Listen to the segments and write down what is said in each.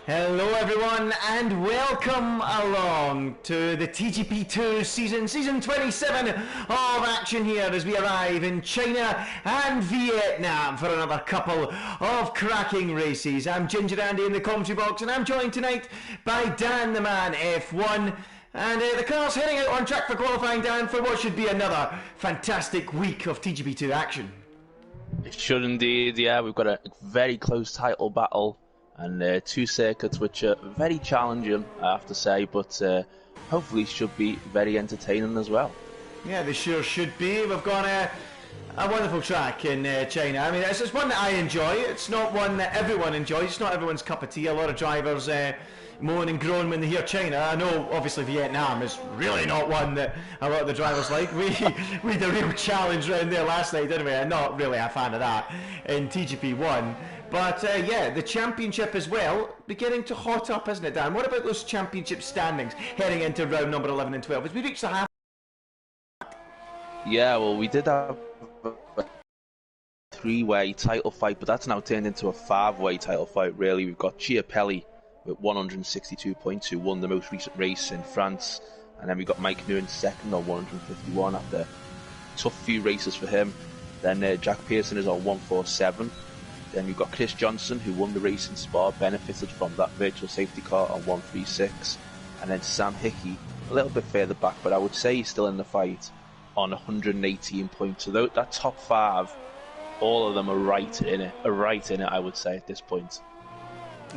Hello everyone and welcome along to the TGP2 season 27 of action here as we arrive in China and Vietnam for another couple of cracking races. I'm Ginger Andy in the commentary box and I'm joined tonight by Dan the Man F1. And the car's heading out on track for qualifying, Dan, for what should be another fantastic week of TGP2 action. It should indeed, yeah. We've got a very close title battle and two circuits which are very challenging, I have to say, but hopefully should be very entertaining as well. Yeah, they sure should be. We've got a wonderful track in China. I mean, it's one that I enjoy. It's not one that everyone enjoys. It's not everyone's cup of tea. A lot of drivers moan and groan when they hear China. I know, obviously, Vietnam is really not one that a lot of the drivers like. We had a real challenge round there last night, didn't we? I'm not really a fan of that in TGP1. But yeah, the championship as well, beginning to hot up, isn't it, Dan? What about those championship standings heading into round number 11 and 12? As we reach the half. Yeah, well, we did have a three-way title fight, but that's now turned into a five-way title fight, really. We've got Chiapelli with 162 points, who won the most recent race in France, and then we've got Mike Nguyen second on 151 after a tough few races for him. Then Jack Pearson is on 147. Then we've got Chris Johnson, who won the race in Spa, benefited from that virtual safety car on 136. And then Sam Hickey, a little bit further back, but I would say he's still in the fight on 118 points. So that top five, all of them are right in it, I would say, at this point.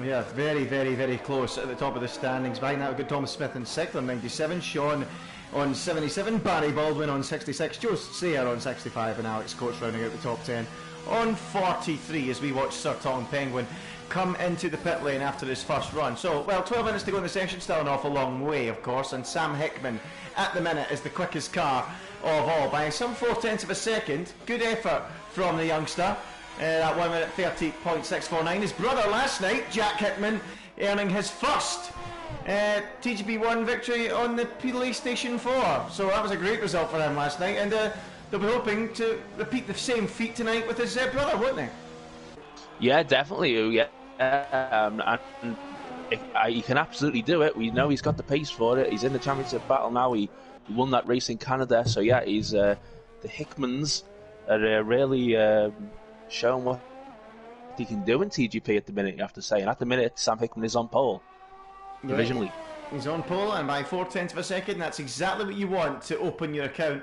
Yeah, very, very, very close at the top of the standings. Behind that, we've got Thomas Smith in sixth on 97, Sean on 77, Barry Baldwin on 66, Joe Sayer on 65, and Alex Coates rounding out the top 10 on 43 as we watch Sir Tom Penguin come into the pit lane after his first run. So, well, 12 minutes to go in the session, still an awful long way, of course, and Sam Hickman at the minute is the quickest car of all by some 4/10 of a second. Good effort from the youngster. That 1 minute 30.649. His brother last night, Jack Hickman, earning his first TGP1 victory on the PlayStation 4. So that was a great result for him last night, and they'll be hoping to repeat the same feat tonight with his brother, won't they? Yeah, definitely. Yeah, he can absolutely do it. We know he's got the pace for it. He's in the championship battle now. He won that race in Canada. So yeah, he's the Hickmans are really showing what he can do in TGP at the minute, you have to say. And at the minute, Sam Hickman is on pole, divisionally. He's on pole, and by 4/10 of a second, that's exactly what you want to open your account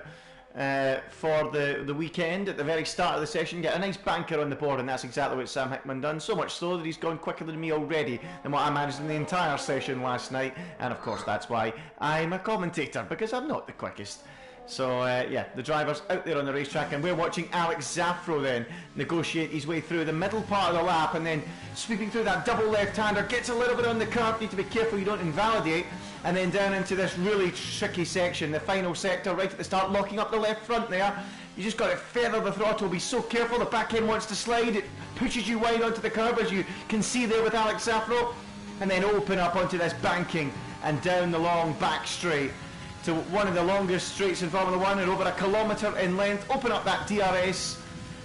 for the weekend. At the very start of the session, get a nice banker on the board, and that's exactly what Sam Hickman done. So much so that he's gone quicker than me already than what I managed in the entire session last night. And of course, that's why I'm a commentator, because I'm not the quickest. So yeah, the driver's out there on the racetrack, and we're watching Alex Zaffro then negotiate his way through the middle part of the lap, and then sweeping through that double left-hander, gets a little bit on the curb, need to be careful you don't invalidate, and then down into this really tricky section, the final sector right at the start, locking up the left front there. You just got to feather the throttle, be so careful, the back end wants to slide, it pushes you wide onto the curb, as you can see there with Alex Zaffro, and then open up onto this banking and down the long back straight to one of the longest straights in Formula 1 and over a kilometre in length. Open up that DRS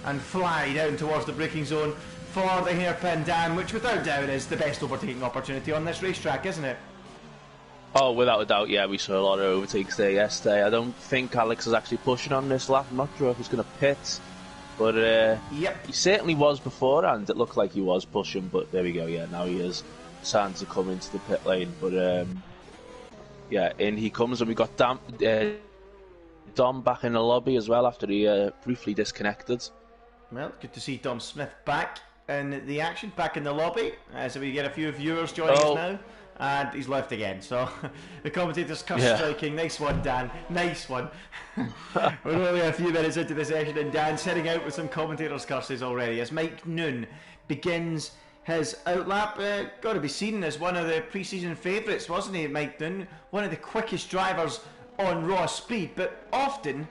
and fly down towards the braking zone for the hairpin, Dan, which without doubt is the best overtaking opportunity on this racetrack, isn't it? Oh, without a doubt, yeah, we saw a lot of overtakes there yesterday. I don't think Alex is actually pushing on this lap. I'm not sure if he's going to pit, but yep, he certainly was before, and it looked like he was pushing, but there we go, yeah, now he is starting to come into the pit lane, but yeah, in he comes, and we got Dom back in the lobby as well after he briefly disconnected. Well, good to see Dom Smith back in the action, back in the lobby, so we get a few viewers joining us now, and he's left again, so the commentator's curse striking. Nice one, Dan, nice one. We're only a few minutes into the session, and Dan's heading out with some commentators' curses already, as Mike Nguyen begins his outlap. Got to be seen as one of the pre-season favourites, wasn't he, Mike Nguyen? One of the quickest drivers on raw speed, but often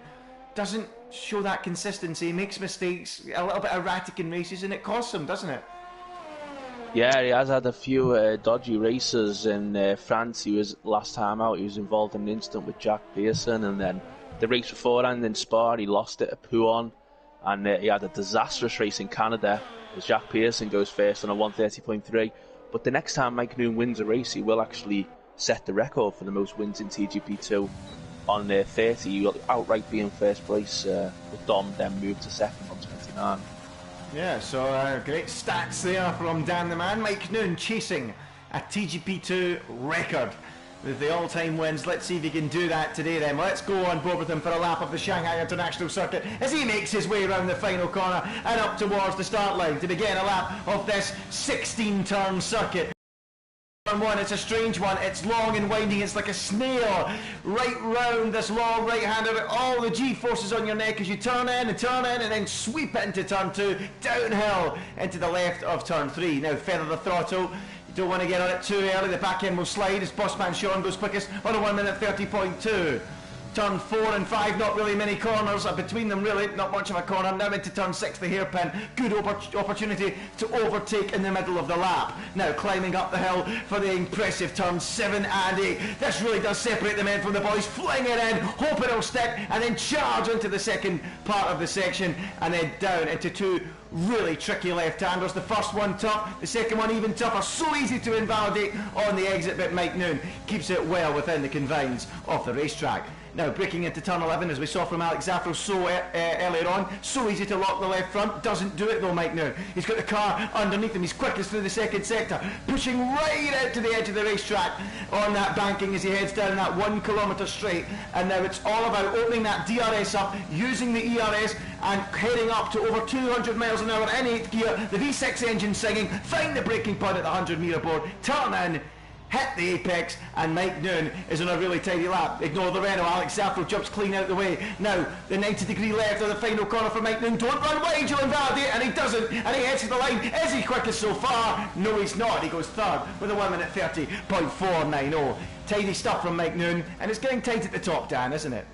doesn't show that consistency, makes mistakes, a little bit erratic in races, and it costs him, doesn't it? Yeah, he has had a few dodgy races in France. He was, last time out, he was involved in an incident with Jack Pearson, and then the race beforehand in Spa, he lost it at Pouan, and he had a disastrous race in Canada as Jack Pearson goes first on a 130.3. But the next time Mike Noon wins a race, he will actually set the record for the most wins in TGP2 on 30. He will outright be in first place, with Dom then moved to second on 29. Yeah, so great stats there from Dan the Man. Mike Noon chasing a TGP2 record with the all-time wins. Let's see if he can do that today then. Let's go on board with him for a lap of the Shanghai International Circuit as he makes his way around the final corner and up towards the start line to begin a lap of this 16-turn circuit. Turn one, it's a strange one. It's long and winding. It's like a snail right round this long right-hander. All the G-forces on your neck as you turn in and then sweep it into turn two, downhill into the left of turn three. Now feather the throttle. You don't want to get on it too early. The back end will slide as Bossman Sean goes quickest on a 1:30.2. Turn 4 and 5, not really many corners between them, really, not much of a corner. Now into turn 6, the hairpin. Good opportunity to overtake in the middle of the lap. Now climbing up the hill for the impressive turns 7 and 8. This really does separate the men from the boys. Fling it in, hope it'll stick, and then charge into the second part of the section, and then down into two really tricky left-handers. The first one tough, the second one even tougher. So easy to invalidate on the exit, but Mike Noon keeps it well within the confines of the racetrack. Now breaking into turn 11, as we saw from Alex Zaffro so earlier on, so easy to lock the left front, doesn't do it though Mike Noon. He's got the car underneath him, he's quickest through the second sector, pushing right out to the edge of the racetrack on that banking as he heads down that 1 kilometre straight, and now it's all about opening that DRS up, using the ERS and heading up to over 200 miles an hour in 8th gear, the V6 engine singing, find the braking point at the 100 metre board, turn in, hit the apex, and Mike Noon is on a really tidy lap. Ignore the Renault, Alex Zaffro jumps clean out the way. Now, the 90-degree left of the final corner for Mike Noon. Don't run wide, you'll invalidate, and he doesn't, and he heads to the line. Is he quickest so far? No, he's not. He goes third with a 1:30.490. Tidy stuff from Mike Noon, and it's getting tight at the top, Dan, isn't it?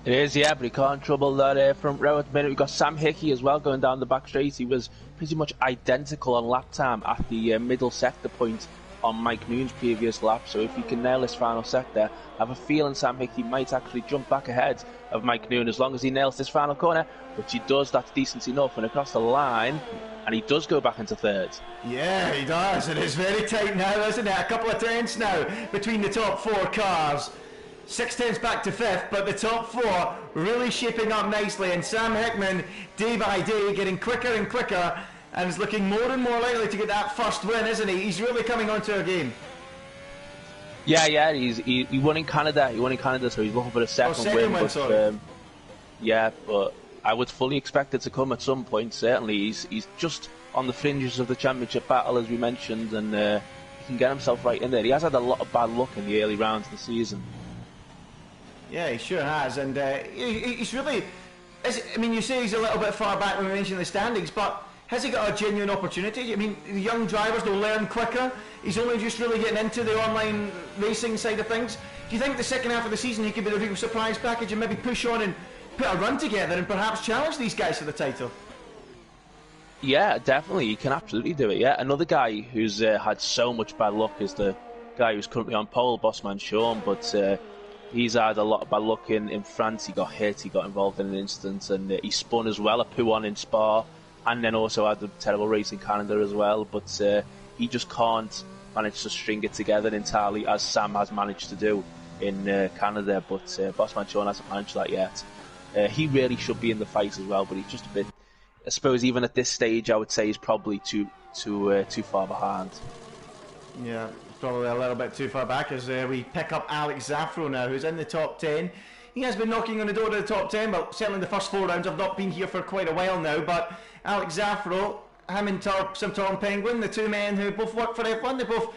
It is, yeah, but he can't trouble that front row at the minute. We've got Sam Hickey as well going down the back straight. He was pretty much identical on lap time at the middle sector point on Mike Noon's previous lap, so if he can nail this final sector, I have a feeling Sam Hickey might actually jump back ahead of Mike Noon as long as he nails this final corner, which he does. That's decent enough, and across the line, and he does go back into third. Yeah, he does. It is very tight now, isn't it? A couple of tenths now between the top four cars. 6 tenths back to fifth, but the top four really shaping up nicely, and Sam Hickman, day by day, getting quicker and quicker, and is looking more and more likely to get that first win, isn't he? He's really coming onto a game. Yeah, he won in Canada. He won in Canada, so he's looking for a second win. But, yeah, but I would fully expect it to come at some point. Certainly, he's just on the fringes of the championship battle, as we mentioned, and he can get himself right in there. He has had a lot of bad luck in the early rounds of the season. Yeah, he sure has, and he's really. I mean, you say he's a little bit far back when we mention the standings, but has he got a genuine opportunity? I mean, the young drivers, they'll learn quicker. He's only just really getting into the online racing side of things. Do you think the second half of the season he could be the real surprise package and maybe push on and put a run together and perhaps challenge these guys for the title? Yeah, definitely. He can absolutely do it, yeah. Another guy who's had so much bad luck is the guy who's currently on pole, Bossman Sean, but he's had a lot of bad luck in France. He got hit, he got involved in an incident, and he spun as well, a poo-on in Spa, and then also had a terrible race in Canada as well, but he just can't manage to string it together entirely as Sam has managed to do in Canada, but Bossman Sean hasn't managed that yet. He really should be in the fight as well, but he's just a bit, I suppose even at this stage I would say he's probably too far behind. Yeah, probably a little bit too far back as we pick up Alex Zaffro now, who's in the top 10. He has been knocking on the door to the top 10, but certainly the first 4 rounds. I've not been here for quite a while now, but Alex Zaffro, him and Tom Penguin, the two men who both work for F1, they're both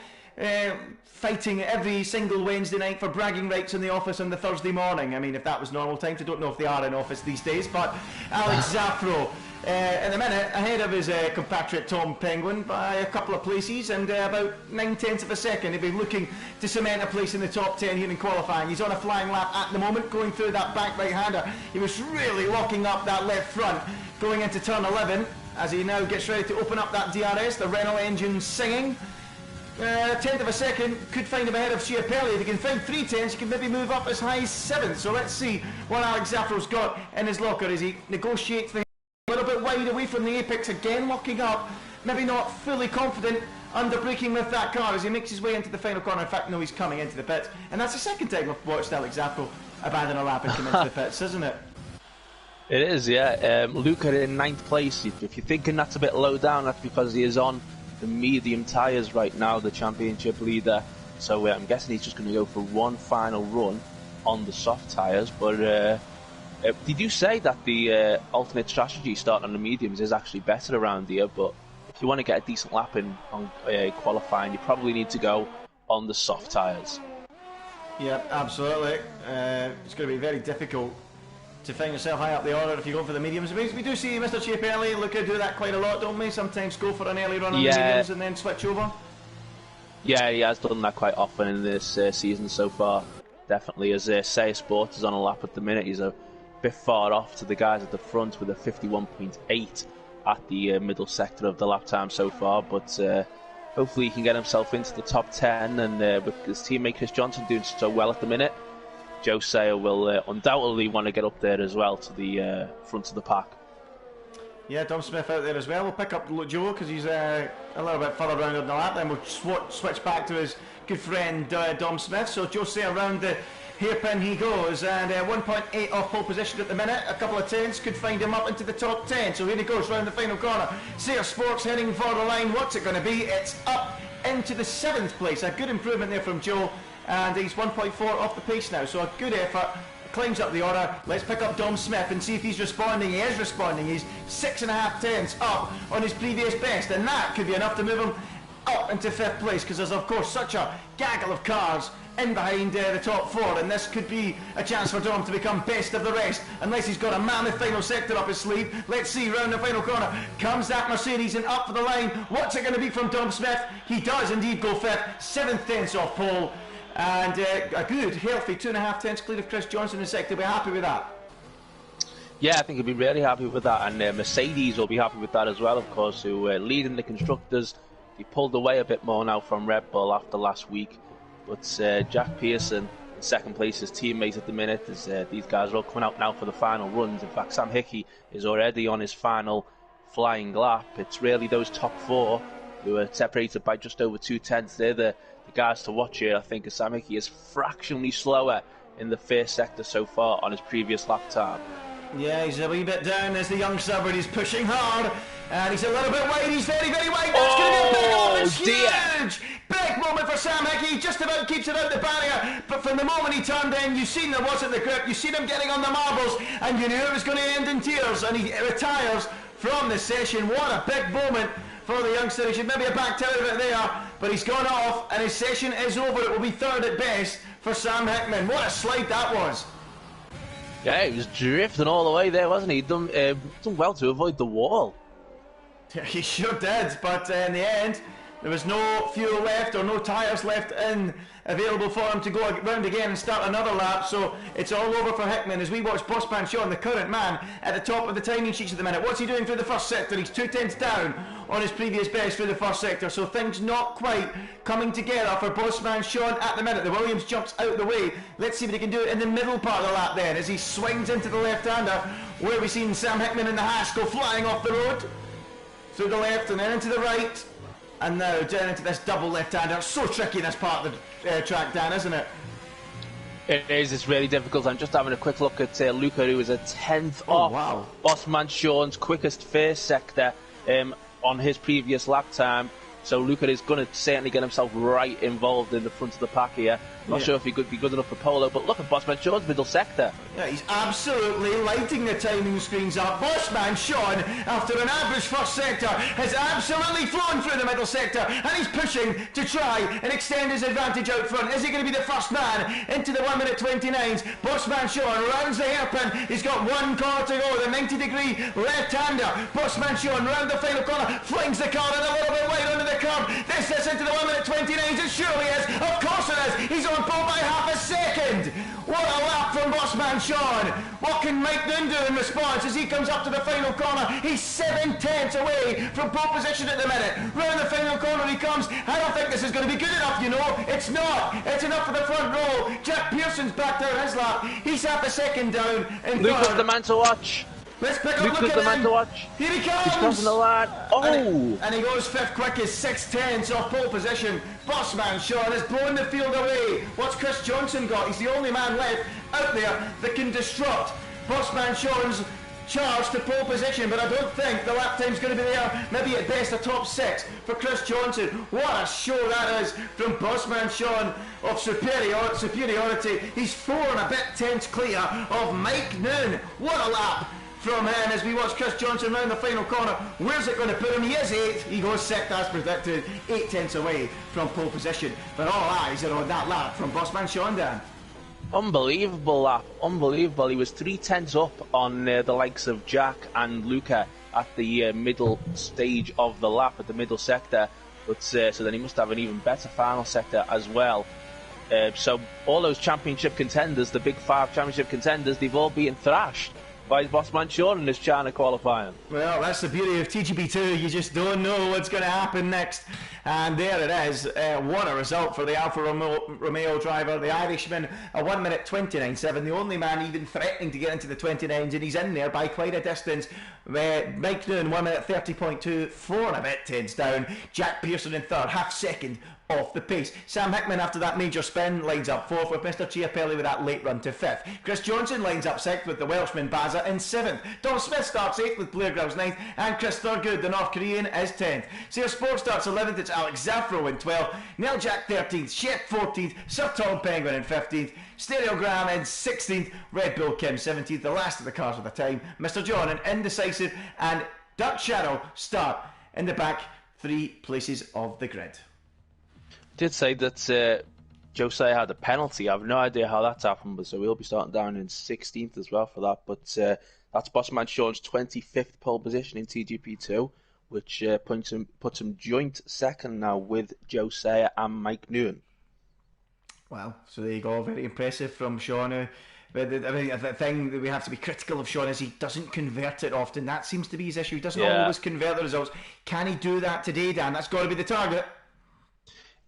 fighting every single Wednesday night for bragging rights in the office on the Thursday morning. I mean, if that was normal times, I don't know if they are in office these days, but Alex Zaffro, in a minute, ahead of his compatriot Tom Penguin by a couple of places and about 9/10 of a second. He'll be looking to cement a place in the top 10 here in qualifying. He's on a flying lap at the moment, going through that back right-hander. He was really locking up that left front going into turn 11 as he now gets ready to open up that DRS, the Renault engine singing. 10th of a second, could find him ahead of Chiapelli. If he can find 3/10s, he can maybe move up as high as 7th. So let's see what Alex Zaffro's got in his locker as he negotiates the a little bit wide away from the apex again, locking up, maybe not fully confident under braking with that car as he makes his way into the final corner. In fact, no, he's coming into the pits, and that's the second time we've watched Alex Zappo abandon a lap and come into the pits, isn't it? It is, yeah. Luca in 9th place. If you're thinking that's a bit low down, that's because he is on the medium tyres right now, the championship leader. So I'm guessing he's just going to go for one final run on the soft tyres. But they do say that the alternate strategy starting on the mediums is actually better around here. But if you want to get a decent lap in on qualifying, you probably need to go on the soft tyres. Yeah, absolutely. It's going to be very difficult to find yourself high up the order if you go for the mediums. We do see Mr. Chiapelli look to do that quite a lot, don't we? Sometimes go for an early run on the mediums and then switch over. Yeah, he has done that quite often in this season so far. Definitely, as Say Sports is on a lap at the minute, he's a bit far off to the guys at the front with a 51.8 at the middle sector of the lap time so far. But hopefully he can get himself into the top 10, and with his teammate Chris Johnson doing so well at the minute, Joe Sayer will undoubtedly want to get up there as well to the front of the pack. Yeah, Dom Smith out there as well. We'll pick up Joe because he's a little bit further round on the lap. Then we'll switch back to his good friend Dom Smith. So Joe Sayer around the hairpin he goes, and 1.8 off pole position at the minute. A couple of tenths could find him up into the top 10. So here he goes round the final corner. Sayer Sports heading for the line. What's it going to be? It's up into the 7th place. A good improvement there from Joe. And he's 1.4 off the pace now, so a good effort. Climbs up the order. Let's pick up Dom Smith and see if he's responding. He is responding. He's 6.5 tenths up on his previous best, and that could be enough to move him up into 5th place, because there's of course such a gaggle of cars in behind the top 4, and this could be a chance for Dom to become best of the rest, unless he's got a mammoth final sector up his sleeve. Let's see, round the final corner comes that Mercedes and up for the line. What's it going to be from Dom Smith? He does indeed go 5th, 7 tenths off pole. And a good, healthy 2.5 tenths clear of Chris Johnson in sector. We're happy with that. Yeah, I think he'll be really happy with that, and Mercedes will be happy with that as well, of course, who leading the constructors. He pulled away a bit more now from Red Bull after last week, but Jack Pearson in 2nd place, his teammate at the minute, as these guys are all coming out now for the final runs. In fact, Sam Hickey is already on his final flying lap. It's really those top 4 who are separated by just over 2 tenths. They're the guys to watch here. I think Sam Hickey is fractionally slower in the first sector so far on his previous lap time. Yeah, he's a wee bit down as the young sub, but he's pushing hard, and he's a little bit wide. He's very, very wide. That's going to be a big moment. It's huge. Big moment for Sam Hickey. Just about keeps it out the barrier, but from the moment he turned in, you've seen there wasn't the grip. You've seen him getting on the marbles, and you knew it was going to end in tears, and he retires from the session. What a big moment for the youngster. He should maybe have backed out of it there, but he's gone off and his session is over. It will be 3rd at best for Sam Hickman. What a slide that was. Yeah, he was drifting all the way there, wasn't he? Done well to avoid the wall. Yeah, he sure did, but in the end there was no fuel left or no tyres left available for him to go around again and start another lap, so it's all over for Hickman as we watch Bossman Sean, the current man, at the top of the timing sheets at the minute. What's he doing through the first sector? He's 2 tenths down on his previous best through the first sector, so things not quite coming together for Bossman Sean at the minute. The Williams jumps out the way. Let's see what he can do in the middle part of the lap then as he swings into the left-hander, where we've seen Sam Hickman in the Haas go flying off the road through the left and then into the right. And now down into this double left-hander. It's so tricky, this part of the track, Dan, isn't it? It is. It's really difficult. I'm just having a quick look at Luca, who is a 10th off. Wow. Bossman Sean's quickest first sector on his previous lap time. So Luca is going to certainly get himself right involved in the front of the pack here. Not sure if he could be good enough for Polo, but look at Bossman Sean's middle sector. Yeah, he's absolutely lighting the timing screens up. Bossman Sean, after an average first sector, has absolutely flown through the middle sector, and he's pushing to try and extend his advantage out front. Is he going to be the first man into the 1 minute 29s? Bossman Sean rounds the hairpin. He's got 1 corner to go, the 90-degree left-hander. Bossman Sean round the final corner, flings the car in a little bit wide under the curb. This is into the 1 minute 29s. It surely is. Of course it is. He's on pole by half a second. What a lap from Bossman Sean. What can Mike Noon do in response as he comes up to the final corner? He's 7 tenths away from pole position at the minute. Round the final corner he comes. I don't think this is going to be good enough, you know. It's not. It's enough for the front row. Jack Pearson's back down his lap. He's half a second down in Luca's third. the man to watch. Let's pick up, look Luca's at the man him. to watch. Here he He's comes. crossing the line. Oh! And he goes fifth quickest, 6/10 off pole position. Bossman Sean has blown the field away. What's Chris Johnson got? He's the only man left out there that can disrupt Bossman Sean's charge to pole position, but I don't think the lap time's going to be there. Maybe at best a top 6 for Chris Johnson. What a show that is from Bossman Sean of superiority. He's 4 and a bit tenths clear of Mike Noon. What a lap from him as we watch Chris Johnson round the final corner. Where's it going to put him? He is 8th. He goes 6th as predicted, 8 tenths away from pole position. But all eyes are on that lap from Bossman Sean, Dan. Unbelievable lap, unbelievable. He was 3 tenths up on the likes of Jack and Luca at the middle stage of the lap, at the middle sector. But so then he must have an even better final sector as well. So all those championship contenders, the big 5 championship contenders, they've all been thrashed by Bossman Sean in this China qualifying. Well, that's the beauty of TGP2. You just don't know what's going to happen next. And there it is. What a result for the Alfa Romeo driver, the Irishman. A 1 minute 29.7. The only man even threatening to get into the 29s, and he's in there by quite a distance. Mike Noon, 1 minute 30.2, 4 and a bit tenths down. Jack Pearson in third, half second off the pace. Sam Hickman, after that major spin, lines up 4th with Mr. Chiapelli with that late run to 5th. Chris Johnson lines up 6th with the Welshman Baza in 7th. Tom Smith starts 8th with Blair Grouse 9th, and Chris Thurgood, the North Korean, is 10th. Sears Sport starts 11th, it's Alex Zaffro in 12th, Neil Jack 13th, Shep 14th, Sir Tom Penguin in 15th, Stereogram in 16th, Red Bull Kim 17th, the last of the cars with the time. Mr. John in Indecisive and Dark Shadow start in the back 3 places of the grid. Did say that Josiah had a penalty. I have no idea how that's happened, but so we'll be starting down in 16th as well for that. But that's Bossman Sean's 25th pole position in TGP2, which puts him joint second now with Josiah and Mike Noon. Wow, so there you go, very impressive from Sean. But the thing that we have to be critical of Sean is he doesn't convert it often. That seems to be his issue. He doesn't always convert the results. Can he do that today, Dan? That's got to be the target.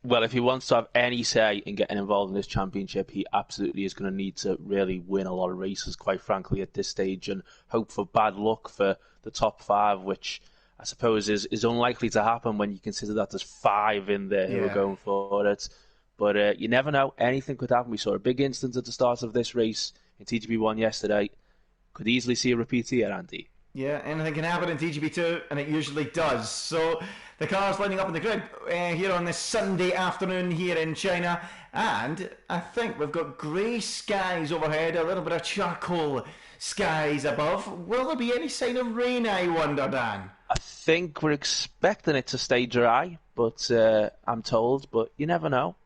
Well, if he wants to have any say in getting involved in this championship, he absolutely is going to need to really win a lot of races, quite frankly, at this stage, and hope for bad luck for the top 5, which I suppose is unlikely to happen when you consider that there's 5 in there who are going for it. But you never know. Anything could happen. We saw a big instance at the start of this race in TGP1 yesterday. Could easily see a repeat here, Andy. Yeah, anything can happen in TGP2, and it usually does. So the cars lining up in the grid here on this Sunday afternoon here in China. And I think we've got grey skies overhead, a little bit of charcoal skies above. Will there be any sign of rain, I wonder, Dan? I think we're expecting it to stay dry, but I'm told, but you never know.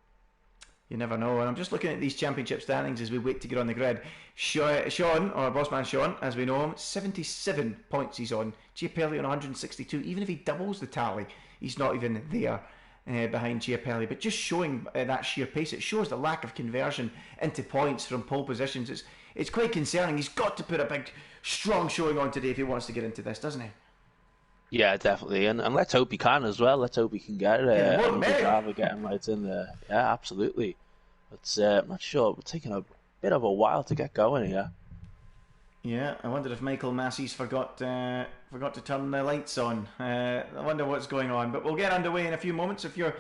You never know. And I'm just looking at these championship standings as we wait to get on the grid. Sean, or Bossman Sean, as we know him, 77 points he's on. Chiapelli on 162. Even if he doubles the tally, he's not even there behind Chiapelli. But just showing that sheer pace, it shows the lack of conversion into points from pole positions. It's quite concerning. He's got to put a big, strong showing on today if he wants to get into this, doesn't he? Yeah, definitely. And let's hope he can as well. Let's hope he can get another driver getting right in there. Yeah, absolutely. But I'm not sure. We're taking a bit of a while to get going here. Yeah, I wonder if Michael Massey's forgot to turn the lights on. I wonder what's going on. But we'll get underway in a few moments if you're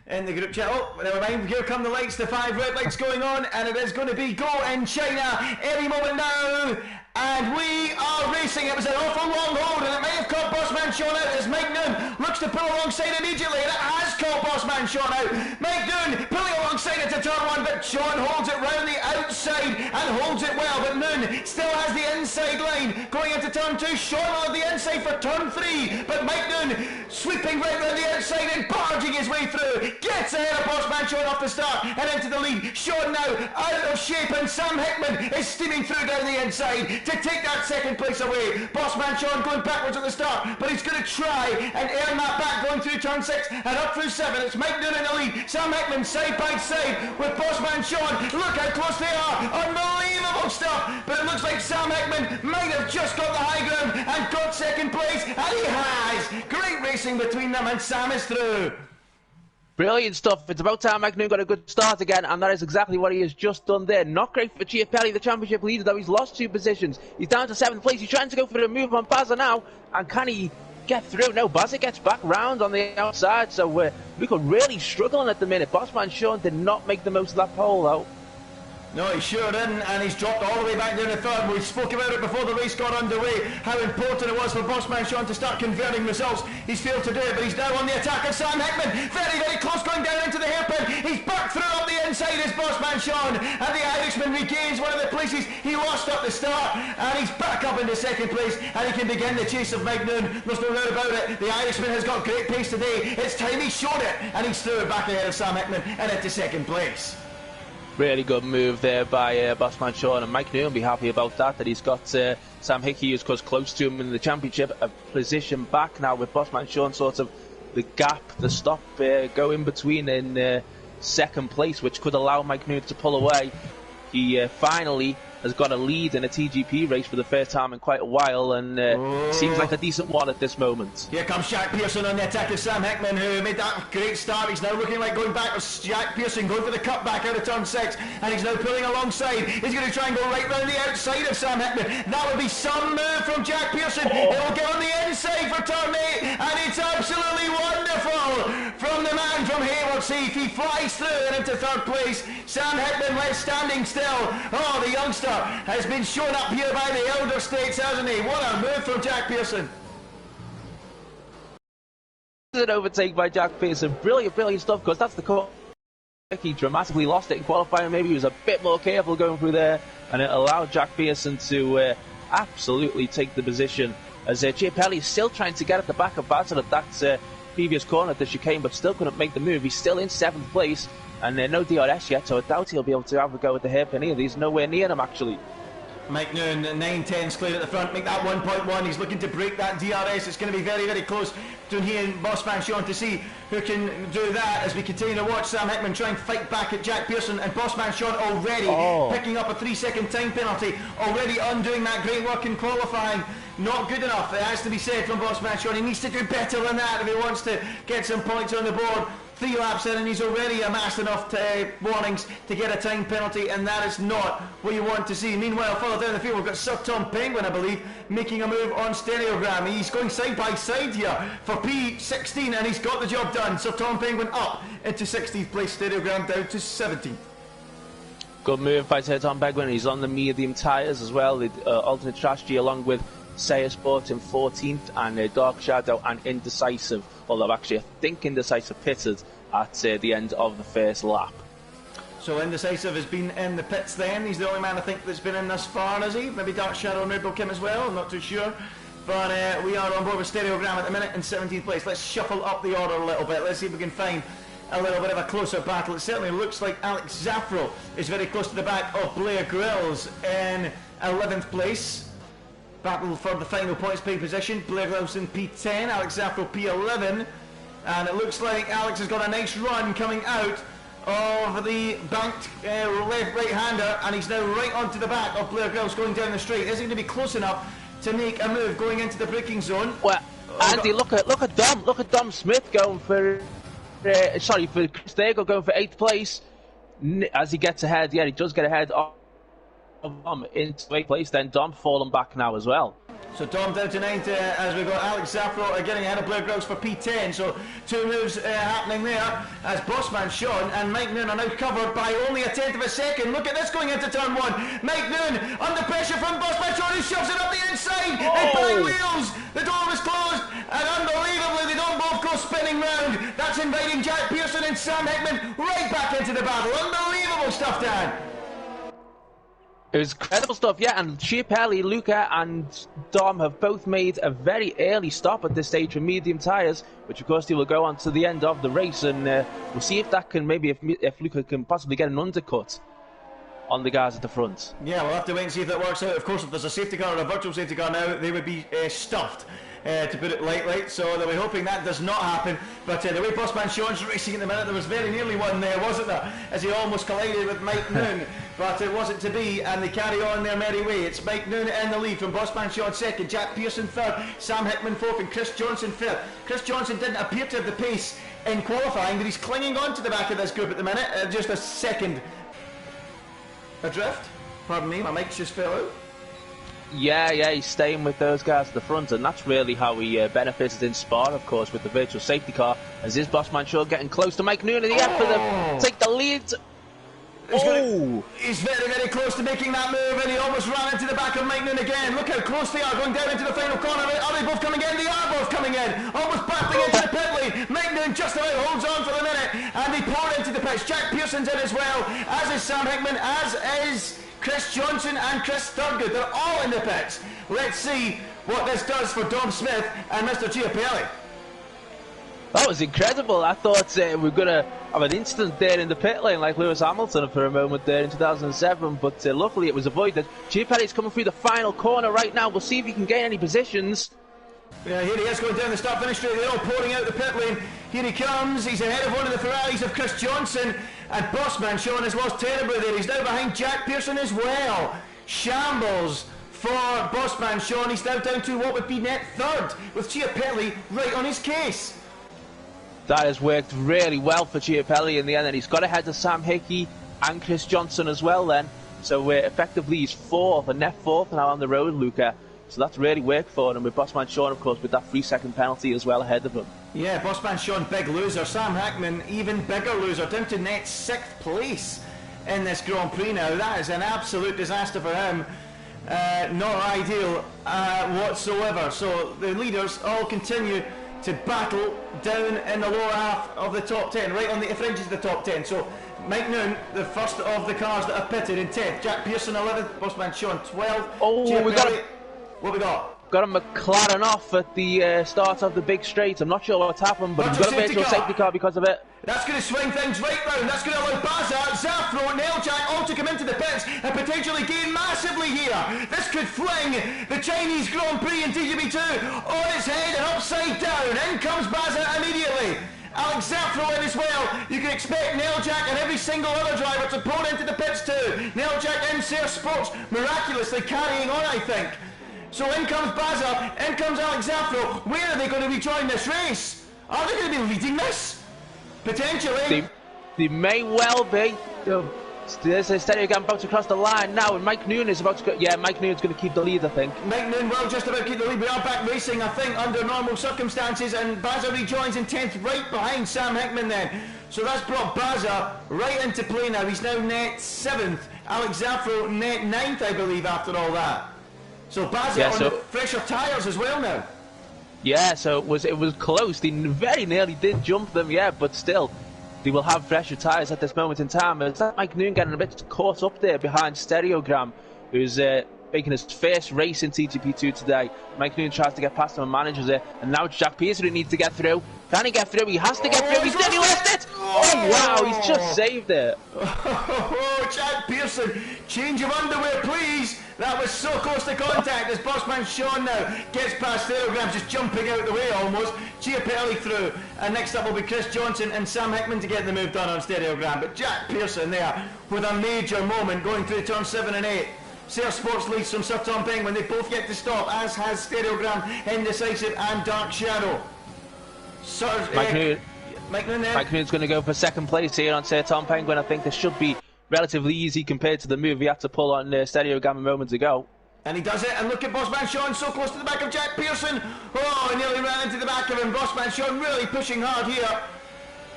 in the group chat. Oh, never mind. Here come the lights, the 5 red lights going on, and it is going to be go in China any moment now. And we are racing. It was an awful long hold, and it may have caught Bossman Sean out as Mike Noon looks to pull alongside immediately, and it has caught Bossman Sean out. Mike Noon pulling alongside into turn 1, but Sean holds it round the outside and holds it well, but Noon still has the inside line going into turn 2. Sean will have the inside for turn 3, but Mike Noon sweeping right round the outside and barging his way through. Gets ahead of Bossman Sean off the start and into the lead. Sean now out of shape, and Sam Hickman is steaming through down the inside to take that second place away. Bossman Sean going backwards at the start, but he's going to try and earn that back going through turn 6 and up through 7. It's Mike Noon in the lead. Sam Hickman side by side with Bossman Sean. Look how close they are. Unbelievable stuff. But it looks like Sam Hickman might have just got the high ground and got second place, and he has. Great racing between them, and Sam is through. Brilliant stuff. It's about time Mike Noon got a good start again, and that is exactly what he has just done there. Not great for Chiapelli, the championship leader, though. He's lost 2 positions. He's down to 7th place. He's trying to go for a move on Bazza now, and can he get through? No, Bazza gets back round on the outside, so Luca really struggling at the minute. Bossman Sean did not make the most of that pole, though. No, he sure didn't, and he's dropped all the way back down the third. We spoke about it before the race got underway, how important it was for Bossman Sean to start converting results. He's failed to do it, but he's now on the attack of Sam Hickman. Very, very close, going down into the hairpin. He's back through up the inside as Bossman Sean, and the Irishman regains one of the places he lost at the start, and he's back up into 2nd place, and he can begin the chase of Mike Noon. There's no doubt about it. The Irishman has got great pace today. It's time he showed it, and he's through it back ahead of Sam Hickman and into 2nd place. Really good move there by Bossman Sean, and Mike Noon will be happy about that he's got Sam Hickey, who's close to him in the championship, a position back now with Bossman Sean sort of the gap, the stop go in between in 2nd place, which could allow Mike Noon to pull away. He finally has got a lead in a TGP race for the first time in quite a while, and seems like a decent one at this moment. Here comes Jack Pearson on the attack of Sam Hickman, who made that great start. He's now looking like going backwards. Jack Pearson going for the cut back out of turn 6, and he's now pulling alongside. He's going to try and go right round the outside of Sam Hickman. That would be some move from Jack Pearson. It'll get on the inside for turn 8, and it's absolutely wonderful from the man from Hayward Heath. He flies through and into 3rd place. Sam Hickman left standing still. Oh, the youngster has been shown up here by the elder states, hasn't he? What a move from Jack Pearson. An overtake by Jack Pearson. Brilliant, brilliant stuff, because that's the call. He dramatically lost it in qualifying. Maybe he was a bit more careful going through there, and it allowed Jack Pearson to absolutely take the position. As Chiapelli is still trying to get at the back of Bazza at that previous corner at the chicane, but still couldn't make the move. He's still in 7th place. And no DRS yet, so I doubt he'll be able to have a go at the hairpin either. He's nowhere near him, actually. Mike Noon, 9-10s clear at the front, make that 1.1. He's looking to break that DRS. It's going to be very, very close between he and Bossman Sean to see who can do that as we continue to watch Sam Hickman try and fight back at Jack Pearson, and Bossman Sean already picking up a 3-second time penalty, already undoing that great work in qualifying. Not good enough, it has to be said, from Bossman Sean. He needs to do better than that if he wants to get some points on the board. 3 laps in, and he's already amassed enough warnings to get a time penalty, and that is not what you want to see. Meanwhile, further down the field, we've got Sir Tom Penguin, I believe, making a move on stereogram. He's going side by side here for P16, and he's got the job done. Sir Tom Penguin up into 16th place, stereogram down to 17th. Good move by Sir Tom Penguin. He's on the medium tyres as well, the alternate strategy, along with Sayer Sport in 14th, and Dark Shadow and Indecisive, although actually I think Indecisive pitted at the end of the first lap. So Indecisive has been in the pits then. He's the only man I think that's been in this far, is he? Maybe Dark Shadow and Red Bull Kim as well, I'm not too sure. But we are on board with Stereogram at the minute in 17th place. Let's shuffle up the order a little bit. Let's see if we can find a little bit of a closer battle. It certainly looks like Alex Zaffro is very close to the back of Blair Grills in 11th place. Battle for the final points paying position. Blair Grills in P10, Alex Zaffro P11. And it looks like Alex has got a nice run coming out of the banked left right-hander, and he's now right onto the back of Blair Grills going down the straight. Is he going to be close enough to make a move going into the braking zone? Well, Andy, look at Dom Smith going for for Chris Dago going for 8th place. As he gets ahead, yeah, he does get ahead of Dom into 8th place. Then Dom falling back now as well. So Dom down to 9th as we've got Alex Zaffro getting ahead of Blair Grills for P10. So 2 moves happening there as Bossman Sean and Mike Noon are now covered by only a 10th of a second. Look at this going into turn 1. Mike Noon under pressure from Bossman Sean, who shoves it up the inside. They bang wheels. The door was closed, and unbelievably they don't both go spinning round. That's inviting Jack Pearson and Sam Hickman right back into the battle. Unbelievable stuff, Dan. It was incredible stuff, yeah, and Chiapelli, Luca and Dom have both made a very early stop at this stage with medium tyres, which of course they will go on to the end of the race, and we'll see if that can if Luca can possibly get an undercut on the guys at the front. Yeah, we'll have to wait and see if that works out. Of course, if there's a safety car or a virtual safety car now, they would be stuffed. To put it lightly, so they'll be hoping that does not happen. But the way Bossman Sean's racing at the minute, there was very nearly one there, wasn't there? As he almost collided with Mike Noon, but it wasn't to be, and they carry on their merry way. It's Mike Noon in the lead from Bossman Sean 2nd, Jack Pearson 3rd, Sam Hickman 4th, and Chris Johnson 5th. Chris Johnson didn't appear to have the pace in qualifying that he's clinging on to the back of this group at the minute. Just a second adrift. Pardon me, my mic's just fell out. Yeah, he's staying with those guys at the front, and that's really how he benefited in Spa, of course, with the virtual safety car, as his boss man Shaw getting close to Mike Noonan in the end for them take the lead. He's very, very close to making that move, and he almost ran into the back of Mike Noonan again. Look how close they are, going down into the final corner. Are they both coming in? They are both coming in. Almost battling into the pit lane. Mike Noonan just about holds on for the minute, and they pour into the pits. Jack Pearson's in as well, as is Sam Hickman, as is Chris Johnson and Chris Thurgood. They're all in the pits. Let's see what this does for Dom Smith and Mr. Giapelli. That was incredible. I thought we were going to have an incident there in the pit lane like Lewis Hamilton for a moment there in 2007, but luckily it was avoided. Giapelli's coming through the final corner right now. We'll see if he can gain any positions. Yeah, here he is going down the start-finish straight. They're all pouring out the pit lane. Here he comes. He's ahead of one of the Ferraris of Chris Johnson. And Bossman Sean has lost terribly there. He's now behind Jack Pearson as well. Shambles for Bossman Sean. He's now down to what would be net third, with Giapelli right on his case. That has worked really well for Giapelli in the end, and he's got ahead of Sam Hickey and Chris Johnson as well then. So effectively he's fourth, and net fourth now on the road, Luca. So that's really worked for him, with Bossman Sean, of course, with that 3-second penalty as well ahead of him. Yeah, Bossman Sean, big loser. Sam Hickman, even bigger loser, down to net 6th place in this Grand Prix now. That is an absolute disaster for him. Not ideal whatsoever. So the leaders all continue to battle down in the lower half of the top 10, right on the fringes of the top 10. So Mike Noonan, the first of the cars that have pitted, in 10th. Jack Pearson 11th, Bossman Sean 12th. Oh, we got a... What we got? Got a McLaren off at the start of the big straight. I'm not sure what's happened, but he's got a virtual safety car because of it. That's going to swing things right round. That's going to allow Baza, Zafro, Neljak all to come into the pits and potentially gain massively here. This could fling the Chinese Grand Prix in TGP2 on its head and upside down. In comes Baza immediately. Alex Zafro in as well. You can expect Neljak and every single other driver to pour into the pits too. Neljak in Sir Sports, miraculously carrying on, I think. So in comes Baza, in comes Alex Zafro. Where are they going to be joining this race? Are they going to be leading this? Potentially. They may well be. There's a Stereogam about to cross the line now, and Mike Noonan is about to go. Yeah, Mike Noonan's going to keep the lead, I think. Mike Noonan will just about keep the lead. We are back racing, I think, under normal circumstances, and Baza rejoins in 10th, right behind Sam Hickman then. So that's brought Baza right into play now. He's now net 7th. Alex Zafro net 9th, I believe, after all that. So Baza on the fresher tyres as well now. Yeah, so it was close. They very nearly did jump them, yeah, but still, they will have fresher tyres at this moment in time. It's that Mike Noonan getting a bit caught up there behind Stereogram, who's making his first race in TGP2 today. Mike Noonan tries to get past him and manages it, and now it's Jack Pearson who needs to get through. Can he get through? He has to get through. He's nearly lost it. Oh wow, he's just saved it. Oh, Jack Pearson, change of underwear, please. That was so close to contact as Bossman Sean now gets past Stereogram, just jumping out the way almost. Giapelli through, and next up will be Chris Johnson and Sam Hickman to get the move done on Stereogram. But Jack Pearson there with a major moment going through turn 7 and 8. Sir Sports leads from Sir Tom Penguin. They both get to stop, as has Stereogram, Indecisive and Dark Shadow. Mike Noonan's going to go for second place here on Sir Tom Penguin. I think this should be relatively easy compared to the move he had to pull on Stereogam moments ago. And he does it, and look at Bossman Sean so close to the back of Jack Pearson. Oh, he nearly ran into the back of him. Bossman Sean really pushing hard here,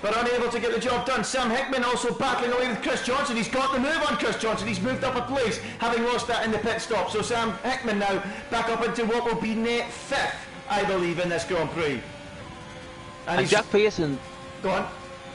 but unable to get the job done. Sam Hickman also battling away with Chris Johnson. He's got the move on Chris Johnson. He's moved up a place, having lost that in the pit stop. So Sam Hickman now back up into what will be net 5th, I believe, in this Grand Prix. And Jack Pearson... Go on.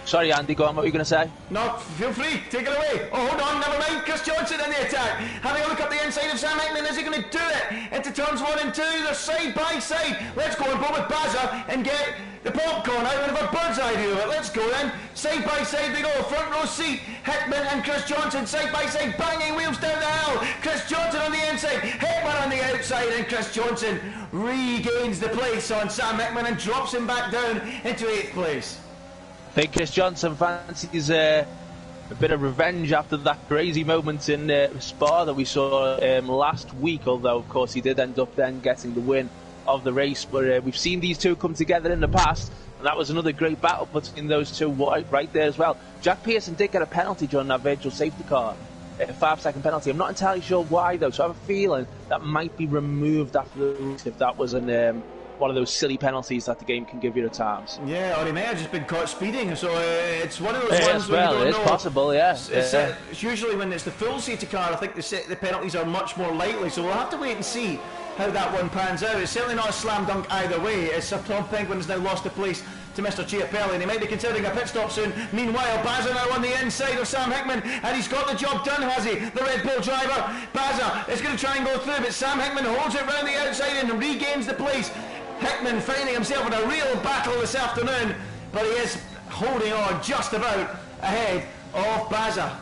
Sorry, Andy, go on, what were you going to say? No, feel free, take it away. Oh, hold on, never mind, Chris Johnson in the attack. Having a look up the inside of Sam Hickman, is he going to do it? Into turns 1 and 2, they're side by side. Let's go and go with Baza and get the popcorn out of a bird's eye view of it. Let's go then. Side by side they go, front row seat. Hickman and Chris Johnson side by side, banging wheels down the hill. Chris Johnson on the inside, Hickman on the outside, and Chris Johnson regains the place on Sam Hickman and drops him back down into 8th place. I think Chris Johnson fancies a bit of revenge after that crazy moment in Spa that we saw last week, although of course he did end up then getting the win of the race. But we've seen these two come together in the past, And that was another great battle between those two right there as well. Jack Pearson did get a penalty during that virtual safety car, a 5-second penalty. I'm not entirely sure why, though, so I have a feeling that might be removed after the race if that was one of those silly penalties that the game can give you at times. Yeah, or he may have just been caught speeding, so it's one of those ones where you don't know. It's possible, yeah. It's usually when it's the full safety car, I think the penalties are much more likely, so we'll have to wait and see how that one pans out. It's certainly not a slam dunk either way, as Sir Tom Penguin has now lost the place to Mr. Chiapelli, and he might be considering a pit stop soon. Meanwhile, Baza now on the inside of Sam Hickman, and he's got the job done, has he? The Red Bull driver. Baza is going to try and go through, but Sam Hickman holds it round the outside and regains the place. Hickman finding himself in a real battle this afternoon, but he is holding on just about ahead of Baza.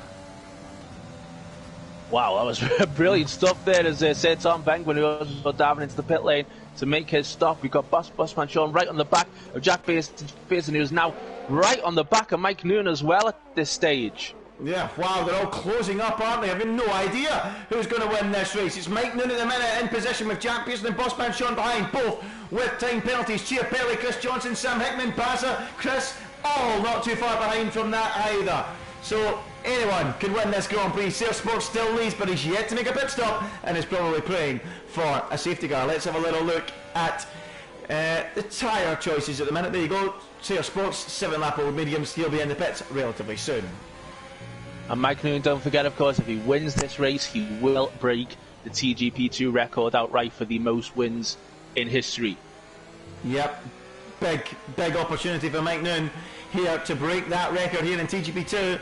Wow, that was brilliant stuff there, as Sir Tom Penguin, who was diving into the pit lane to make his stop. We've got Busman Sean right on the back of Jack Pearson, who's now right on the back of Mike Noonan as well at this stage. Yeah, wow, they're all closing up, aren't they? I have no idea who's going to win this race. It's Mike Noonan at the minute in position with Jack Pearson and Bossman Sean behind, both with time penalties. Chiapelli, Chris Johnson, Sam Hickman, Baza, Chris, all not too far behind from that either. So anyone can win this Grand Prix. Sir Sports still leads, but he's yet to make a pit stop and is probably praying for a safety car. Let's have a little look at the tyre choices at the minute. There you go. Sir Sports, 7-lap old mediums. He'll be in the pits relatively soon. And Mike Noonan, don't forget, of course, if he wins this race, he will break the TGP2 record outright for the most wins in history. Yep, big opportunity for Mike Noonan here to break that record here in TGP2.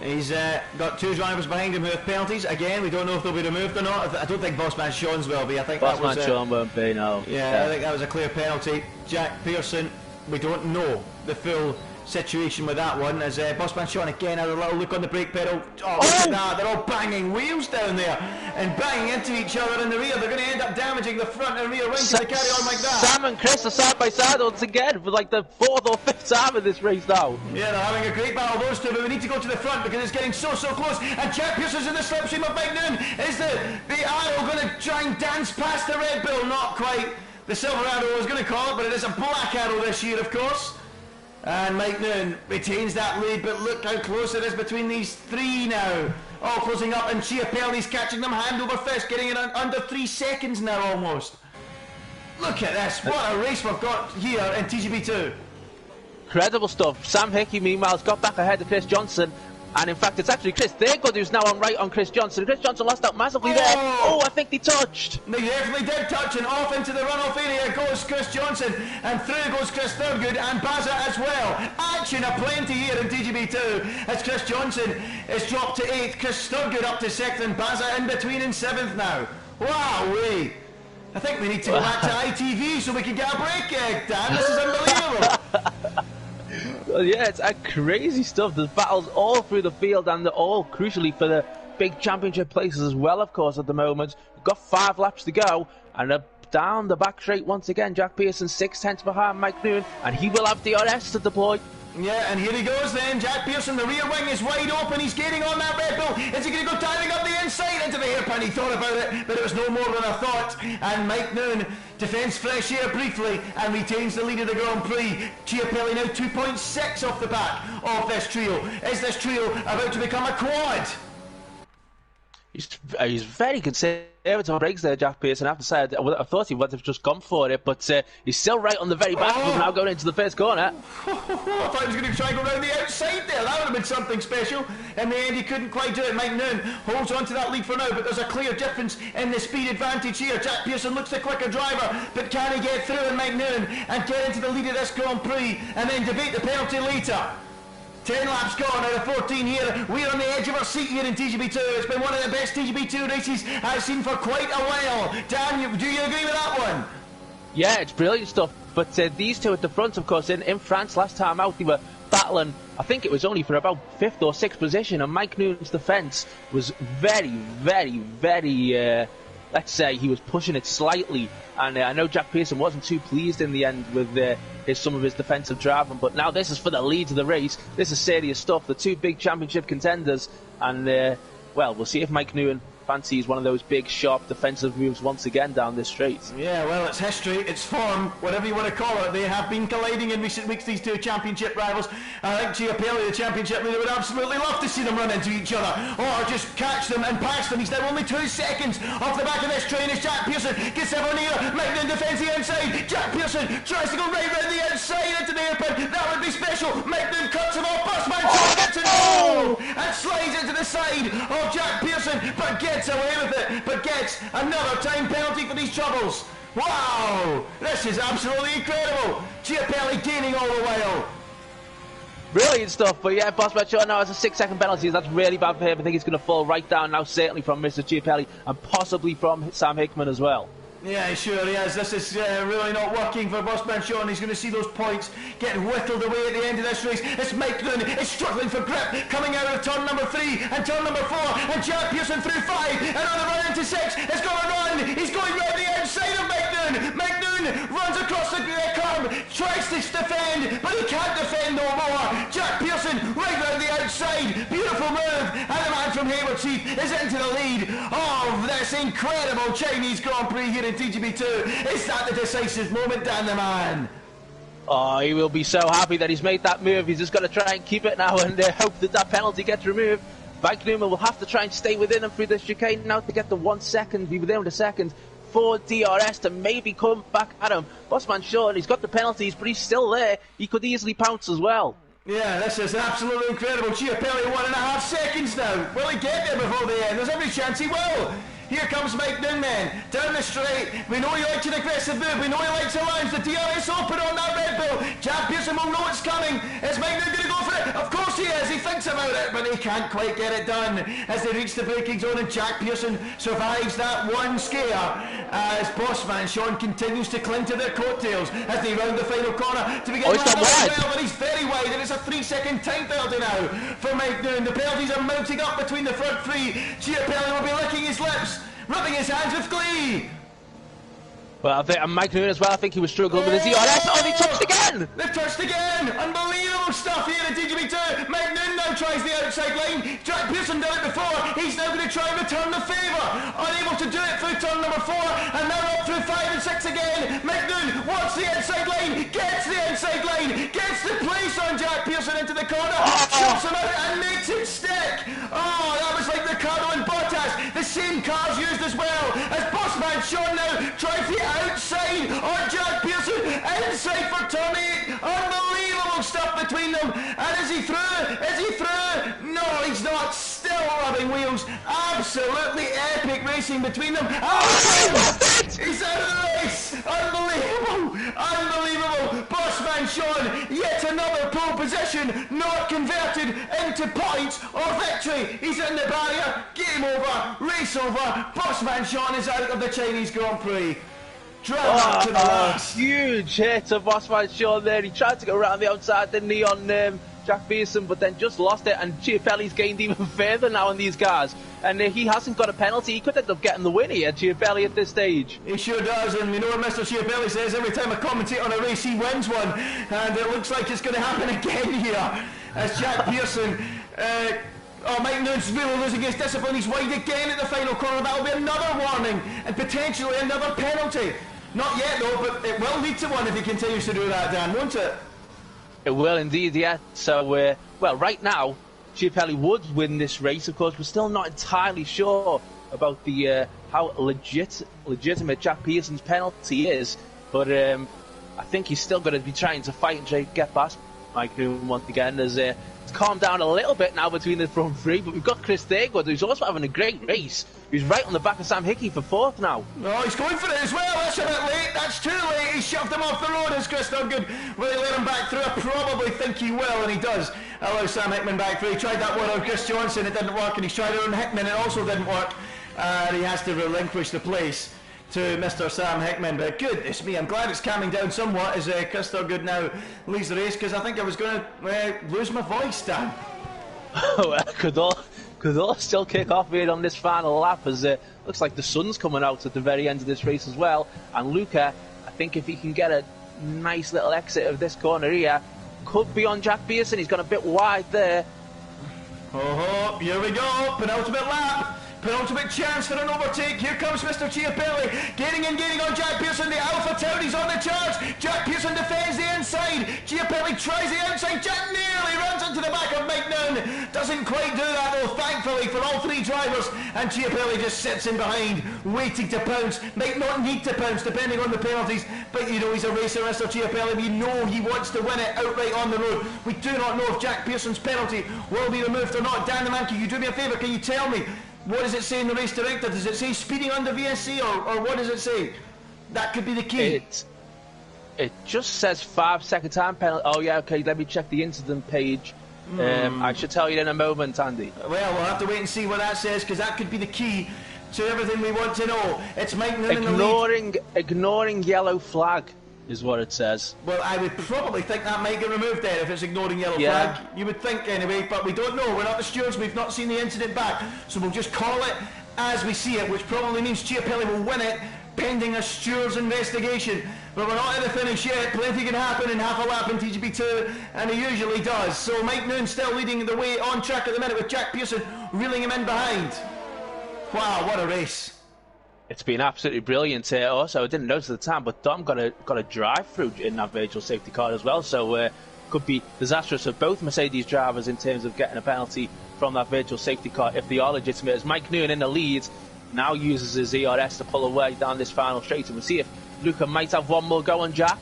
He's got two drivers behind him who have penalties. Again, we don't know if they'll be removed or not. I don't think Bossman Sean's will be. I think Bossman Sean won't be, no. Yeah, I think that was a clear penalty. Jack Pearson, we don't know the full situation with that one, as Bossman Sean again had a little look on the brake pedal. Oh, look at that, they're all banging wheels down there and banging into each other in the rear. They're going to end up damaging the front and rear wings if they carry on like that. Sam and Chris are side by side once again for like the 4th or 5th time in this race now. Yeah, they're having a great battle, those two, but we need to go to the front because it's getting so close. And Jack Pearson's in the slipstream of Mike Noonan. Is the arrow going to try and dance past the Red Bull? Not quite the silver arrow I was going to call it, but it is a black arrow this year, of course. And Mike Noonan retains that lead, but look how close it is between these three now. All closing up, and Chiapelli's catching them hand over fist, getting it under 3 seconds now almost. Look at this, what a race we've got here in TGP2. Incredible stuff. Sam Hickey, meanwhile, has got back ahead of Chris Johnson. And in fact, it's actually Chris Thurgood who's now on right on Chris Johnson. Chris Johnson lost out massively there. Oh, I think they touched. They definitely did touch, and off into the runoff area goes Chris Johnson, and through goes Chris Thurgood and Baza as well. Action aplenty here in TGB2 as Chris Johnson is dropped to 8th, Chris Thurgood up to 2nd, and Baza in between in 7th now. Wow-wee. I think we need to go back to ITV so we can get a break, Dan. This is unbelievable. Yeah, it's crazy stuff. There's battles all through the field, and they're all crucially for the big championship places as well, of course, at the moment. We've got 5 laps to go, and down the back straight once again. Jack Pearson 6/10 behind Mike Noonan, and he will have DRS to deploy. Yeah, and here he goes then. Jack Pearson, the rear wing is wide open. He's gaining on that Red Bull. Is he going to go diving up the inside into the hairpin? He thought about it, but it was no more than a thought. And Mike Noonan defends fresh air briefly and retains the lead of the Grand Prix. Chiapelli now 2.6 off the back of this trio. Is this trio about to become a quad? He's very conservative on brakes there, Jack Pearson. I have to say, I thought he would have just gone for it, but he's still right on the very back of him now, going into the first corner. I thought he was going to try and go around the outside there. That would have been something special. In the end, he couldn't quite do it. Mike Noonan holds on to that lead for now, but there's a clear difference in the speed advantage here. Jack Pearson looks the quicker driver, but can he get through in Mike Noonan and get into the lead of this Grand Prix and then debate the penalty later? 10 laps gone out of 14 here. We're on the edge of our seat here in TGB2. It's been one of the best TGB2 races I've seen for quite a while. Dan, do you agree with that one? Yeah, it's brilliant stuff. But these two at the front, of course, in France last time out, they were battling. I think it was only for about 5th or 6th position, and Mike Noonan's defence was very, let's say he was pushing it slightly, and I know Jack Pearson wasn't too pleased in the end with some of his defensive driving, but now this is for the lead of the race. This is serious stuff. The two big championship contenders, and well, we'll see if Mike Noonan fancies one of those big, sharp defensive moves once again down this straight. Yeah, well, it's history, it's form, whatever you want to call it. They have been colliding in recent weeks, these two championship rivals. I think Chiapelli, the championship leader, would absolutely love to see them run into each other, or just catch them and pass them. He's now only 2 seconds off the back of this train as Jack Pearson gets ever nearer. Magnum defends the inside. Jack Pearson tries to go right round the outside into the airpin. That would be special. Magnum cuts him off. Busman gets it. Oh! And slides into the side of Jack Pearson, but gets away with it. But gets another time penalty for these troubles. Wow! This is absolutely incredible. Chiapelli gaining all the while. Brilliant stuff, but yeah, Bossman Sean now has a 6-second penalty. That's really bad for him. I think he's going to fall right down now, certainly from Mr. Chiapelli, and possibly from Sam Hickman as well. Yeah, sure he is. This is really not working for Bossman Sean. He's going to see those points getting whittled away at the end of this race. It's Mike Noon. It's struggling for grip, coming out of turn number 3 and turn number 4, and Jack Pearson through 5, and on the run into 6. It's going to run. He's going round the outside of Mike Noon. Mike Noon runs across the curb, tries to defend, but he can't defend no more. Jack Pearson right round the outside. Beautiful move, and the man from Hayward Chief is into the lead of this incredible Chinese Grand Prix here in TGP2. Is that the decisive moment, Dan the man? Oh, he will be so happy that he's made that move. He's just got to try and keep it now and hope that that penalty gets removed. Mike Newman will have to try and stay within him through this chicane now to get the 1 second, be within the second for DRS to maybe come back at him. Bossman Sean, he's got the penalties, but he's still there. He could easily pounce as well. Yeah, this is absolutely incredible. Chiapelli 1.5 seconds now. Will he get there before the end? There's every chance he will. Here comes Mike Noonan, down the straight. We know he likes an aggressive move. We know he likes a lounge. The DRS open on that Red Bull. Jack Pearson will know it's coming. Is Mike Noonan going to go for it? Of course he is. He thinks about it, but he can't quite get it done. As they reach the braking zone, and Jack Pearson survives that one scare as Bossman Sean continues to cling to their coattails as they round the final corner to begin he's not wide. well, but he's very wide, and it's a 3-second time penalty now for Mike Noonan. The penalties are mounting up between the front three. Chiapelli will be licking his lips, rubbing his hands with glee. Well, I think Mike Noonan as well. I think he was struggling with his DRS. Oh, they touched again! They've touched again! Unbelievable stuff here in TGP2. Mike Noonan now tries the outside line. Jack Pearson done it before. He's now going to try and return the favour. Unable to do it through turn number 4, and now up through 5 and 6 again. Mike Noonan wants the outside line, gets the outside line, gets the place on Jack Pearson into the corner, shoves him out and makes it stick. Oh, that was like Ricardo and Bottas. The same cars used as well as Bossman Sean now tries the outside on Jack Pearson, inside for turn 8. Unbelievable stuff between them. And is he through? Is he through? No, he's not. Still rubbing wheels. Absolutely epic racing between them. He's out of the race. Unbelievable. Unbelievable. Bossman Sean, yet another pole position, not converted into points or victory. He's in the barrier. Game over. Race over. Bossman Sean is out of the Chinese Grand Prix. To the last. Huge hit to Bossman Sean there. He tried to go around the outside, didn't he, on Jack Pearson, but then just lost it, and Chiapelli's gained even further now on these cars, and he hasn't got a penalty. He could end up getting the win here, Chiapelli, at this stage. He sure does, and you know what Mr. Chiapelli says, every time I commentate on a race he wins one, and it looks like it's going to happen again here as Jack Pearson Mike Noon's really losing his discipline. He's wide again at the final corner. That'll be another warning and potentially another penalty. Not yet though, but it will lead to one if he continues to do that, Dan, won't it? It will indeed, yeah. So, well, right now, Chiapelli would win this race. Of course, we're still not entirely sure about the how legitimate Jack Pearson's penalty is, but I think he's still going to be trying to fight and try to get past Mike Newman once again. It's calmed down a little bit now between the front three, but we've got Chris Thurgood, who's also having a great race. He's right on the back of Sam Hickey for 4th now. Oh, he's going for it as well. That's a bit late. That's too late. He shoved him off the road as Chris Thurgood. Will he let him back through? I probably think he will, and he does allow Sam Hickman back through. He tried that one on Chris Johnson. It didn't work, and he's tried it on Hickman. It also didn't work. And he has to relinquish the place to Mr. Sam Hickman, but goodness me, I'm glad it's calming down somewhat as Chris Thurgood now leads the race, because I think I was going to lose my voice, Dan. Could all still kick off here on this final lap, as looks like the sun's coming out at the very end of this race as well, and Luca, I think if he can get a nice little exit of this corner here, could be on Jack Pearson. He's gone a bit wide there. Oh, here we go, penultimate lap. Penultimate chance for an overtake. Here comes Mr. Chiapelli. Gaining on Jack Pearson. The Alpha Tauri's on the charge. Jack Pearson defends the inside. Chiapelli tries the outside. Jack nearly runs into the back of Mike Noon. Doesn't quite do that though, thankfully for all three drivers. And Chiapelli just sits in behind, waiting to pounce. Might not need to pounce depending on the penalties. But you know he's a racer, Mr. Chiapelli. We know he wants to win it outright on the road. We do not know if Jack Pearson's penalty will be removed or not. Dan the man, can you do me a favour? Can you tell me what does it say in the race director? Does it say speeding under VSC or what does it say? That could be the key. It just says 5 second time penalty. Oh yeah, okay, let me check the incident page. I should tell you in a moment, Andy. Well, we'll have to wait and see what that says, because that could be the key to everything we want to know. It's Mike Noon in the lead. Ignoring yellow flag is what it says. Well, I would probably think that might get removed then if it's ignoring yellow flag. You would think anyway, but we don't know. We're not the stewards. We've not seen the incident back, so we'll just call it as we see it, which probably means Chiapelli will win it pending a steward's investigation. But we're not at the finish yet. Plenty can happen in half a lap in TGP2, and it usually does. So Mike Noon still leading the way on track at the minute with Jack Pearson reeling him in behind. Wow, what a race. It's been absolutely brilliant. Also, I didn't notice at the time, but Dom got a drive-through in that virtual safety car as well, so could be disastrous for both Mercedes drivers in terms of getting a penalty from that virtual safety car if they are legitimate. As Mike Noon in the lead now uses his ERS to pull away down this final straight, and we'll see if Luca might have one more go on Jack.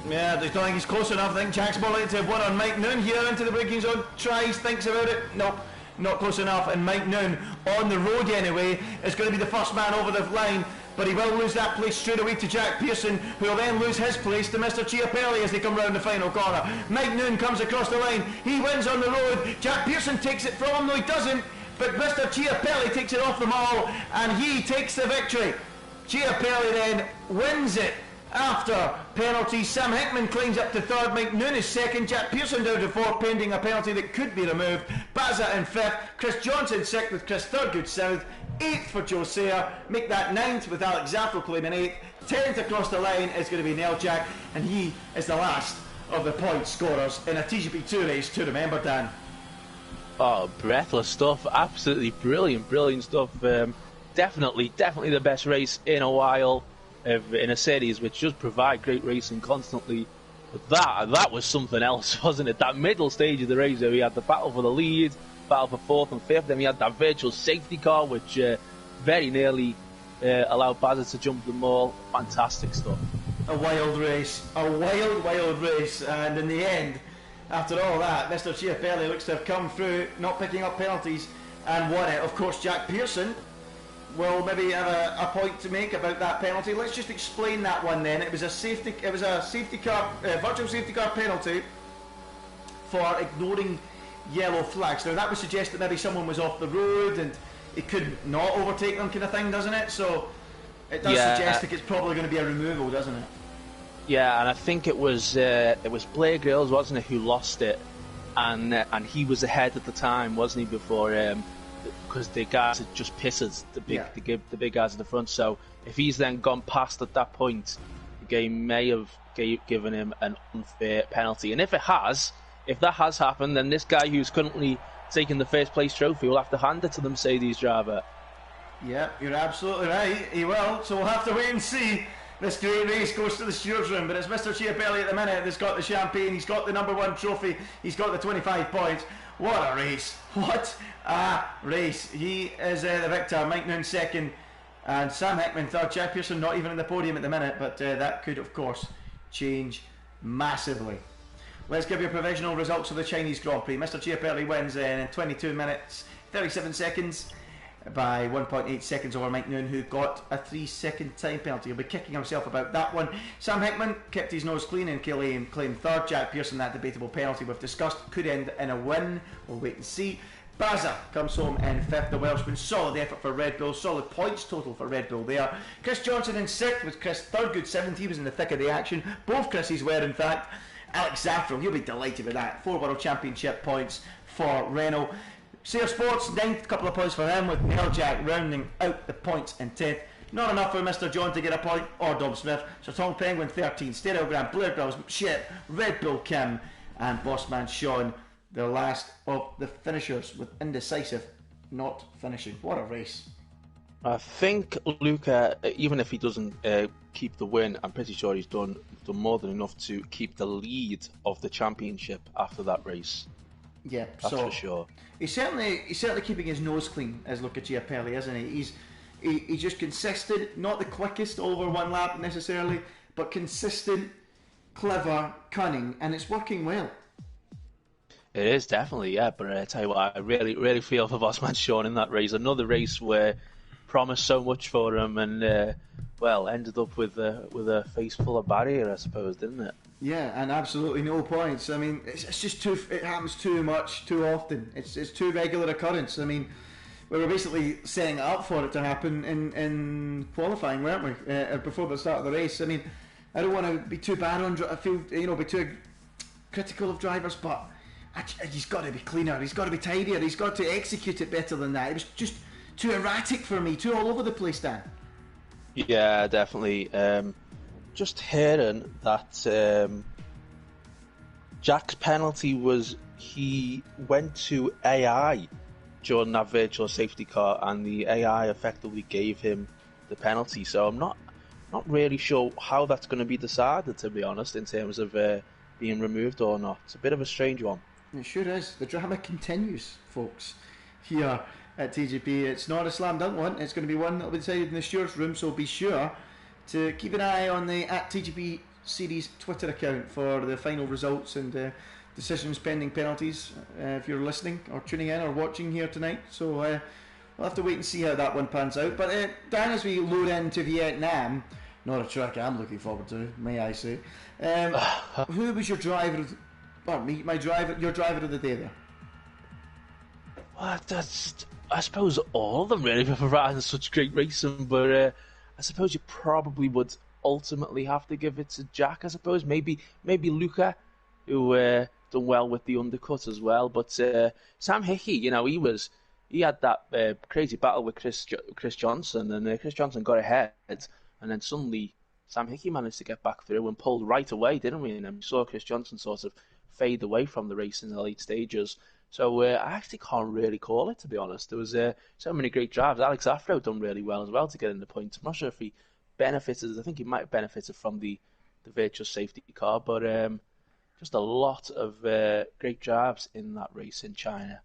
Yeah, I don't think he's close enough. I think Jack's more likely to have one on Mike Noon here into the braking zone. Tries, thinks about it. Nope. Not close enough, and Mike Noon on the road anyway is going to be the first man over the line, but he will lose that place straight away to Jack Pearson, who will then lose his place to Mr. Chiapelli as they come round the final corner. Mike Noon comes across the line, he wins on the road. Jack Pearson takes it from him, no he doesn't, but Mr. Chiapelli takes it off them all and he takes the victory. Chiapelli then wins it after penalties. Sam Hickman climbs up to third, Mike Noon is second, Jack Pearson down to fourth pending a penalty that could be removed. Baza in fifth, Chris Johnson sixth with Chris Thurgood seventh, eighth for Joe Sayer, make that ninth with Alex Zaffro claiming eighth, 10th across the line is going to be Neil Jack, and he is the last of the point scorers in a TGP2 race to remember, Dan. Oh, breathless stuff, absolutely brilliant stuff. Definitely the best race in a while in a series which does provide great racing constantly. But that was something else, wasn't it? That middle stage of the race where we had the battle for the lead, battle for fourth and fifth, then we had that virtual safety car which very nearly allowed Bazza to jump them all. Fantastic stuff. A wild race, wild race, and in the end, after all that, Mr. Chiapelli looks to have come through, not picking up penalties, and won it. Of course, Jack Pearson will maybe have a point to make about that penalty. Let's just explain that one then. It was a safety car, virtual safety car penalty for ignoring yellow flags. Now that would suggest that maybe someone was off the road and it could not overtake them, kind of thing, doesn't it? So it does suggest that it's probably going to be a removal, doesn't it? Yeah, and I think it was Blair Grills, wasn't it, who lost it, and he was ahead at the time, wasn't he, before because the guys had just pisses the big guys at the front. So if he's then gone past at that point, the game may have given him an unfair penalty. And if that has happened, then this guy who's currently taking the first place trophy will have to hand it to the Mercedes driver. Yeah, you're absolutely right. He will. So we'll have to wait and see. This great race goes to the stewards room, but it's Mr. Chiapelli at the minute that's got the champagne. He's got the #1 trophy. He's got the 25 points. What a race! What a race! He is the victor. Mike Noon second, and Sam Hickman third. Jack Pearson not even in the podium at the minute, but that could, of course, change massively. Let's give you provisional results of the Chinese Grand Prix. Mr. Chiapelli wins in 22 minutes 37 seconds. By 1.8 seconds over Mike Noon, who got a 3-second time penalty. He'll be kicking himself about that one. Sam Hickman kept his nose clean and claimed third. Jack Pearson, that debatable penalty we've discussed, could end in a win. We'll wait and see. Baza comes home in fifth. The Welshman, solid effort for Red Bull, solid points total for Red Bull there. Chris Johnson in sixth with Chris Thurgood seventh. He was in the thick of the action. Both Chris's were, in fact. Alex Zaffro, you'll be delighted with that. 4 World Championship points for Renault. Sayer Sports, ninth, couple of points for him, with Neil Jack rounding out the points in 10th. Not enough for Mr. John to get a point, or Dom Smith. Sir Tom Penguin 13th, Stereo Grant, Blair Bills, Red Bull Kim, and Bossman Sean, the last of the finishers with indecisive not finishing. What a race. I think Luca, even if he doesn't keep the win, I'm pretty sure he's done more than enough to keep the lead of the championship after that race. Yeah, that's for sure. He's certainly keeping his nose clean as Luca Chiapelli, isn't he? He's just consistent, not the quickest over one lap necessarily, but consistent, clever, cunning, and it's working well. It is definitely, yeah. But I tell you what, I really feel for Bossman Sean in that race. Another race where promised so much for him, and ended up with a face full of barrier, I suppose, didn't it? Yeah, and absolutely no points. I mean, it's just too. It happens too much, too often. It's too regular occurrence. I mean, we were basically setting it up for it to happen in qualifying, weren't we? Before the start of the race. I mean, I don't want to be too bad on. I feel be too critical of drivers, but he's got to be cleaner. He's got to be tidier. He's got to execute it better than that. It was just too erratic for me. Too all over the place, Dan. Yeah, definitely. Just hearing that Jack's penalty was he went to AI during that virtual safety car, and the AI effectively gave him the penalty. So I'm not really sure how that's going to be decided, to be honest, in terms of being removed or not. It's a bit of a strange one. It sure is. The drama continues, folks, here at TGP. It's not a slam dunk one. It's going to be one that will be decided in the stewards' room, so be sure to keep an eye on the @TGPSeries Twitter account for the final results and decisions pending penalties, if you're listening or tuning in or watching here tonight. So we'll have to wait and see how that one pans out. But Dan, as we load into Vietnam, not a track I'm looking forward to, may I say, who was your driver your driver of the day there? Well, I suppose all of them really for providing such great racing, but I suppose you probably would ultimately have to give it to Jack. I suppose maybe Luca, who done well with the undercut as well. But Sam Hickey, he had that crazy battle with Chris Johnson, and Chris Johnson got ahead, and then suddenly Sam Hickey managed to get back through and pulled right away, didn't we? And then we saw Chris Johnson sort of fade away from the race in the late stages. So I actually can't really call it, to be honest. There was so many great drives. Alex Afro done really well as well to get in the points. I'm not sure if he benefited. I think he might have benefited from the virtual safety car, but just a lot of great drives in that race in China.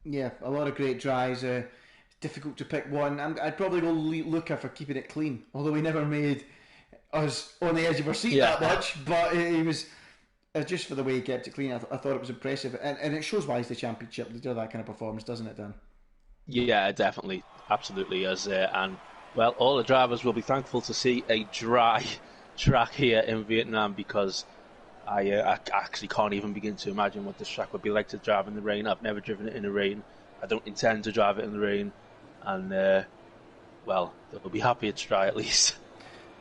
Yeah, a lot of great drives. Difficult to pick one. I'd probably go Luca for keeping it clean, although he never made us on the edge of our seat that much. But he was just for the way he kept it clean. I thought it was impressive, and it shows why he's the championship leader. That kind of performance, doesn't it, Dan? Yeah, definitely, absolutely. And well, all the drivers will be thankful to see a dry track here in Vietnam, because I actually can't even begin to imagine what this track would be like to drive in the rain. I've never driven it in the rain. I don't intend to drive it in the rain, and they'll be happy it's dry at least.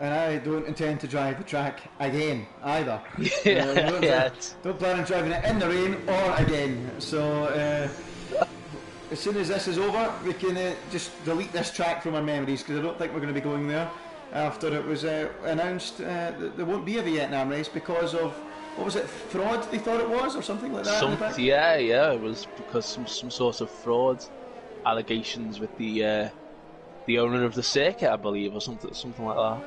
And I don't intend to drive the track again either. Don't plan on driving it in the rain or again. So as soon as this is over, we can just delete this track from our memories, because I don't think we're going to be going there after it was announced that there won't be a Vietnam race because of, what was it, fraud they thought it was, or something like that? Yeah, it was because some sort of fraud allegations with the owner of the circuit, I believe, or something like that.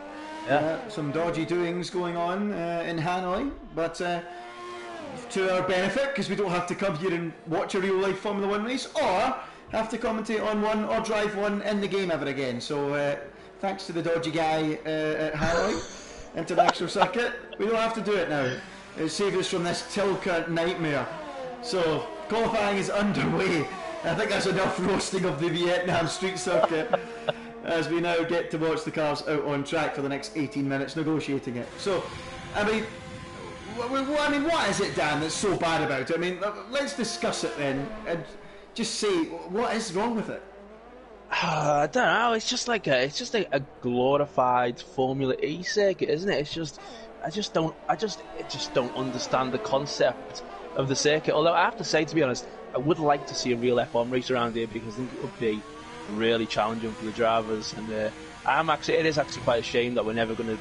Yeah, some dodgy doings going on in Hanoi, but to our benefit, because we don't have to come here and watch a real life Formula 1 race, or have to commentate on one or drive one in the game ever again. So thanks to the dodgy guy at Hanoi International Circuit, we don't have to do it now. It saved us from this Tilka nightmare. So qualifying is underway. I think that's enough roasting of the Vietnam street circuit, as we now get to watch the cars out on track for the next 18 minutes negotiating it. So, I mean, what is it, Dan, that's so bad about it? I mean, let's discuss it then, and just say what is wrong with it. I don't know. It's just like a glorified Formula E circuit, isn't it? I just don't understand the concept of the circuit. Although I have to say, to be honest, I would like to see a real F1 race around here, because I think it would be really challenging for the drivers. And it is actually quite a shame that we're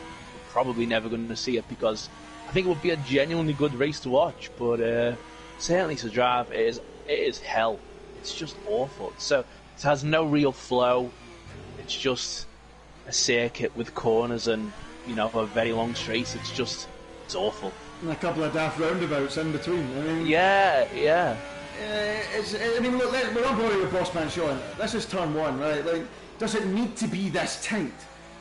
probably never going to see it, because I think it would be a genuinely good race to watch. But certainly to drive, it is hell. It's just awful. It's It has no real flow. It's just a circuit with corners and, you know, a very long straight. It's awful. And a couple of daft roundabouts in between. I mean, yeah. I mean, look, we're not boring with Bossman Sean. This is turn one, right? Like, does it need to be this tight?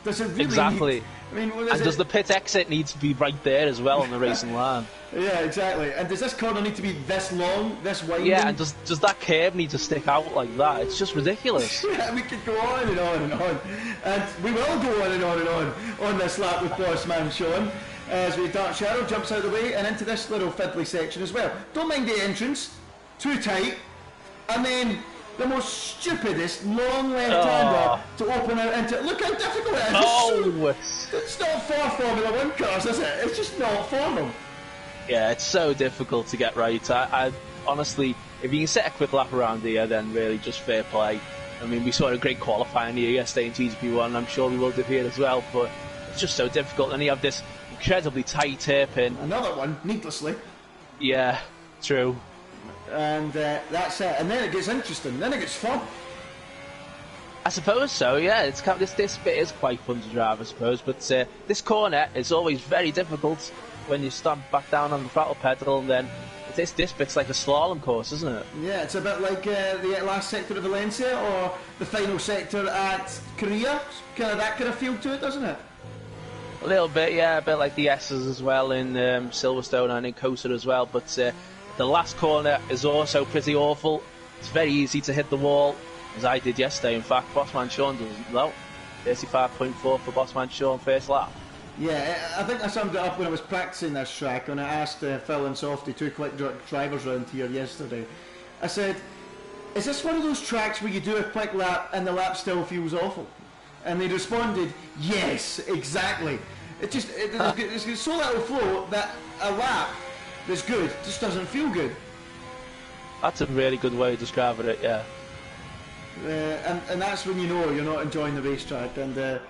Does it really? Exactly. I mean, does the pit exit need to be right there as well on the racing line? Yeah, exactly. And does this corner need to be this long, this winding? Yeah, and does that curb need to stick out like that? It's just ridiculous. Yeah, we could go on and on and on. And we will go on and on and on this lap with Bossman Sean. As we Dark Shadow jumps out of the way and into this little fiddly section as well. Don't mind the entrance, too tight. And then the most stupidest long left-hander to open out into. Look how difficult it is. It's not for Formula 1 cars, is it? It's just not for them. Yeah, it's so difficult to get right. I honestly, if you can set a quick lap around here, then really just fair play. I mean, we saw a great qualifying here yesterday in GP1, and I'm sure we will do here as well, but it's just so difficult. And you have this incredibly tight hairpin. Another one, needlessly. Yeah, true. And that's it. And then it gets interesting. Then it gets fun. I suppose so. Yeah, this bit is quite fun to drive, I suppose. But this corner is always very difficult when you stomp back down on the throttle pedal, and then this bit's like a slalom course, isn't it? Yeah, it's a bit like the last sector of Valencia or the final sector at Korea. Kind of that kind of feel to it, doesn't it? A little bit, yeah, a bit like the S's as well in Silverstone and in Coaster as well. But the last corner is also pretty awful. It's very easy to hit the wall, as I did yesterday. In fact, Bossman Sean doesn't know. 35.4 for Bossman Sean first lap. Yeah, I think I summed it up when I was practicing this track, and I asked Phil and Softy, two quick drivers round here yesterday. I said, is this one of those tracks where you do a quick lap and the lap still feels awful? And they responded, yes, exactly. It's so little flow that a lap that's good just doesn't feel good. That's a really good way of describing it, yeah. And that's when you know you're not enjoying the racetrack, and there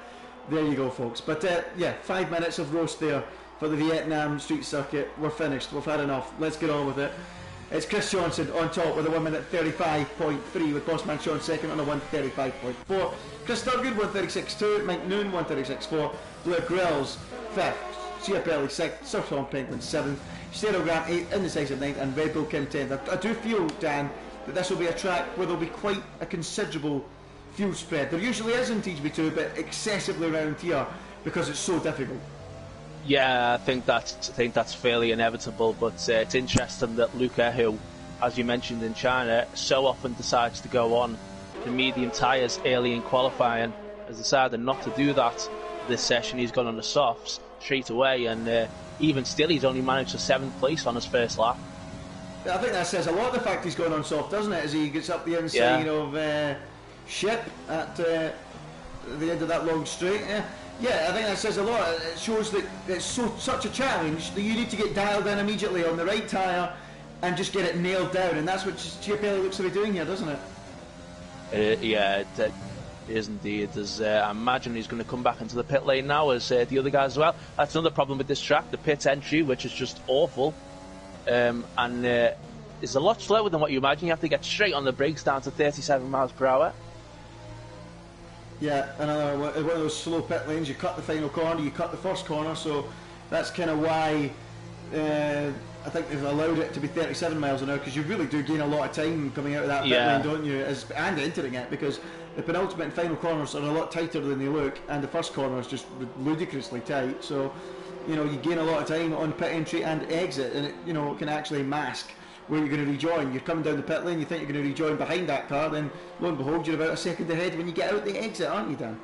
you go, folks. But yeah, 5 minutes of roast there for the Vietnam street circuit. We're finished, we've had enough, let's get on with it. It's Chris Johnson on top with a 1 minute 35.3, with Bossman Sean second on a 1:35.4. Chris Thurgood 1:36.2, Mike Noon 1:36.4, Blue Grills 5th, Chiapelli 6th, Sir Tom Penguin 7th, Stereo Grant 8th, Indecisive 9th, and Red Bull Kim 10th. I do feel, Dan, that this will be a track where there'll be quite a considerable fuel spread. There usually is in TGP2, but excessively around here because it's so difficult. Yeah, I think that's fairly inevitable, but it's interesting that Luca, who, as you mentioned in China, so often decides to go on the medium tyres early in qualifying, has decided not to do that this session. He's gone on the softs straight away, and even still he's only managed a 7th place on his first lap. I think that says a lot, the fact he's going on soft, doesn't it, as he gets up the inside of Ship at the end of that long straight. Yeah, I think that says a lot. It shows that it's such a challenge that you need to get dialed in immediately on the right tyre and just get it nailed down, and that's what Chiapelli looks to be doing here, doesn't it? Yeah, it is indeed. I imagine he's going to come back into the pit lane now, as the other guys as well. That's another problem with this track, the pit entry, which is just awful, and is a lot slower than what you imagine. You have to get straight on the brakes down to 37 miles per hour. Yeah, another one of those slow pit lanes. You cut the final corner, you cut the first corner, so that's kind of why I think they've allowed it to be 37 miles an hour, because you really do gain a lot of time coming out of that pit lane, don't you, and entering it, because the penultimate and final corners are a lot tighter than they look, and the first corner is just ludicrously tight, so you know, you gain a lot of time on pit entry and exit, and it, you know, it can actually mask where you're going to rejoin. You're coming down the pit lane, you think you're going to rejoin behind that car, then lo and behold, you're about a second ahead when you get out the exit, aren't you, Dan?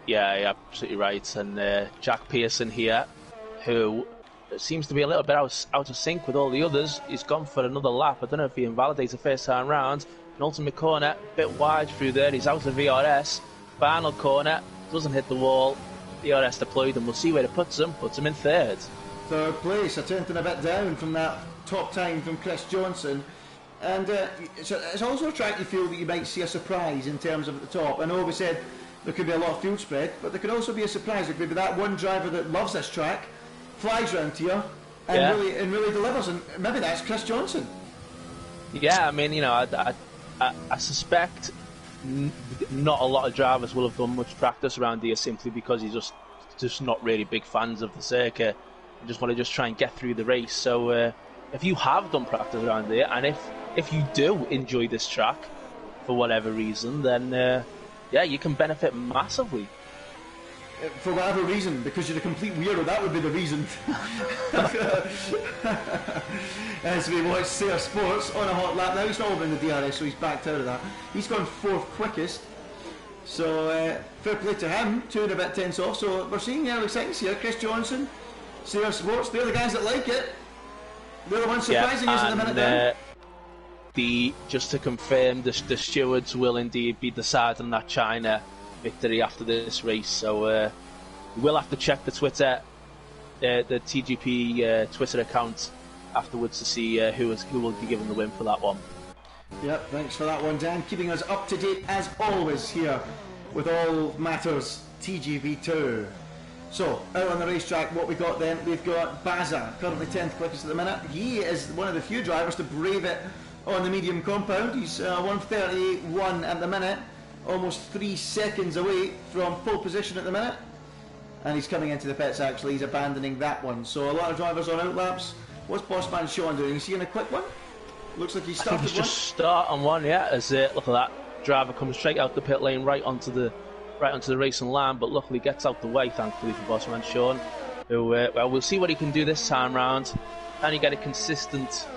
Yeah, you're absolutely right. And Jack Pearson here, who seems to be a little bit out of sync with all the others, he's gone for another lap. I don't know if he invalidates the first time round. An ultimate corner, a bit wide through there, he's out of VRS. Final corner, doesn't hit the wall. VRS deployed, and we'll see where it puts him in third. Third place, a tenth and a bit down from that top time from Chris Johnson, and it's also a track you feel that you might see a surprise in terms of at the top. I know we said there could be a lot of field spread, but there could also be a surprise. There could be that one driver that loves this track, flies round here, and really delivers, and maybe that's Chris Johnson. Yeah, I mean, you know, I suspect not a lot of drivers will have done much practice around here simply because he's just not really big fans of the circuit and just want to try and get through the race. So if you have done practice around here, and if you do enjoy this track for whatever reason, then you can benefit massively. For whatever reason, because you're a complete weirdo, that would be the reason. As we watch Sayer Sports on a hot lap now, he's not over in the DRS, so he's backed out of that. He's gone 4th quickest, so fair play to him, 2 and a bit tenths off. So we're seeing the early seconds here. Chris Johnson, Sayer Sports, they're the guys that like it. They're the ones surprising us at the minute down. Just to confirm, the stewards will indeed be deciding that China victory after this race, so we'll have to check the Twitter, the TGP Twitter account afterwards to see who will be given the win for that one. Yep, thanks for that one, Dan. Keeping us up to date as always here with all matters TGV2. So, out on the racetrack, what we got then, we've got Baza, currently 10th quickest at the minute. He is one of the few drivers to brave it on the medium compound. He's 1:38.1 at the minute. Almost 3 seconds away from pole position at the minute, and he's coming into the pits. Actually, he's abandoning that one. So a lot of drivers on outlaps. What's Bossman Sean doing? Is he in a quick one? Looks like he's started. I think he's just starting one. Yeah, as look at that driver comes straight out the pit lane, right onto the racing line, but luckily gets out the way, thankfully for Bossman Sean. Who well, we'll see what he can do this time round. Can he get a consistent,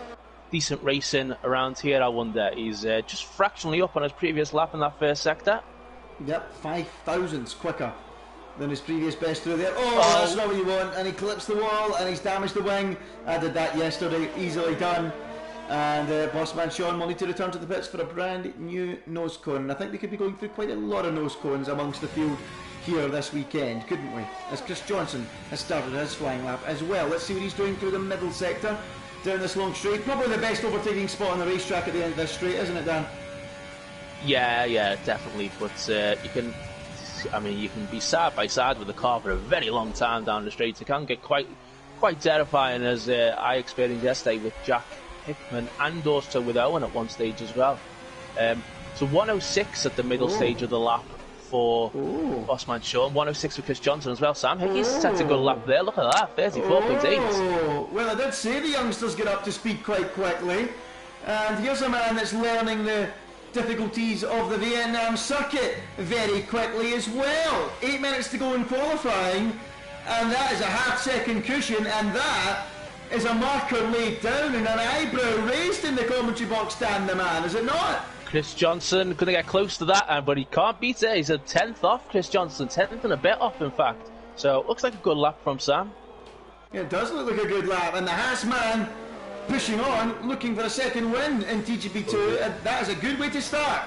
decent racing around here, I wonder. He's just fractionally up on his previous lap in that first sector. Yep, 5 thousandths quicker than his previous best through there. Oh, that's not what you want. And he clips the wall and he's damaged the wing. I did that yesterday, easily done. And Bossman Sean will need to return to the pits for a brand new nose cone. And I think we could be going through quite a lot of nose cones amongst the field here this weekend, couldn't we? As Chris Johnson has started his flying lap as well. Let's see what he's doing through the middle sector. Down this long straight, probably the best overtaking spot on the racetrack at the end of this straight, isn't it, Dan? Yeah, definitely. But you can be side by side with the car for a very long time down the straight. It can get quite terrifying, as I experienced yesterday with Jack Hickman and also with Owen at one stage as well. So 106 at the middle stage of the lap for Bossman Sean, 106 for Chris Johnson as well. Sam Hickey's set a good lap there. Look at that, 34.8. Well, I did say the youngsters get up to speed quite quickly, and here's a man that's learning the difficulties of the Vietnam circuit very quickly as well. 8 minutes to go in qualifying, and that is a half-second cushion, and that is a marker laid down and an eyebrow raised in the commentary box, Dan the man, is it not? Chris Johnson couldn't get close to that, but he can't beat it. He's a 10th off, Chris Johnson, 10th and a bit off, in fact. So it looks like a good lap from Sam. Yeah, it does look like a good lap, and the Haas man pushing on, looking for a second win in TGP2, and that is a good way to start.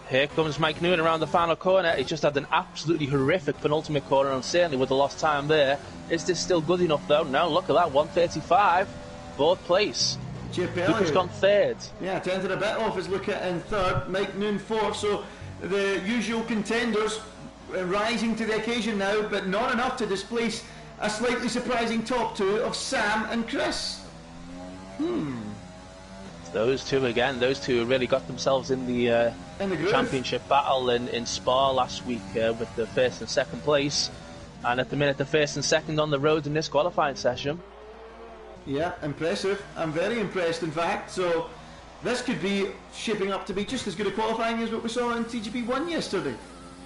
Here comes Mike Noonan around the final corner. He's just had an absolutely horrific penultimate corner, and certainly with the lost time there. Is this still good enough, though? No, look at that, 1:35, 4th place. Luca's gone 3rd. Yeah, 10th and a bit off is Luca in 3rd, Mike Noon 4th, so the usual contenders rising to the occasion now, but not enough to displace a slightly surprising top 2 of Sam and Chris. Those two really got themselves in the championship battle in Spa last week with the 1st and 2nd place, and at the minute the 1st and 2nd on the road in this qualifying session. Yeah, impressive. I'm very impressed, in fact. So this could be shaping up to be just as good a qualifying as what we saw in TGP1 yesterday,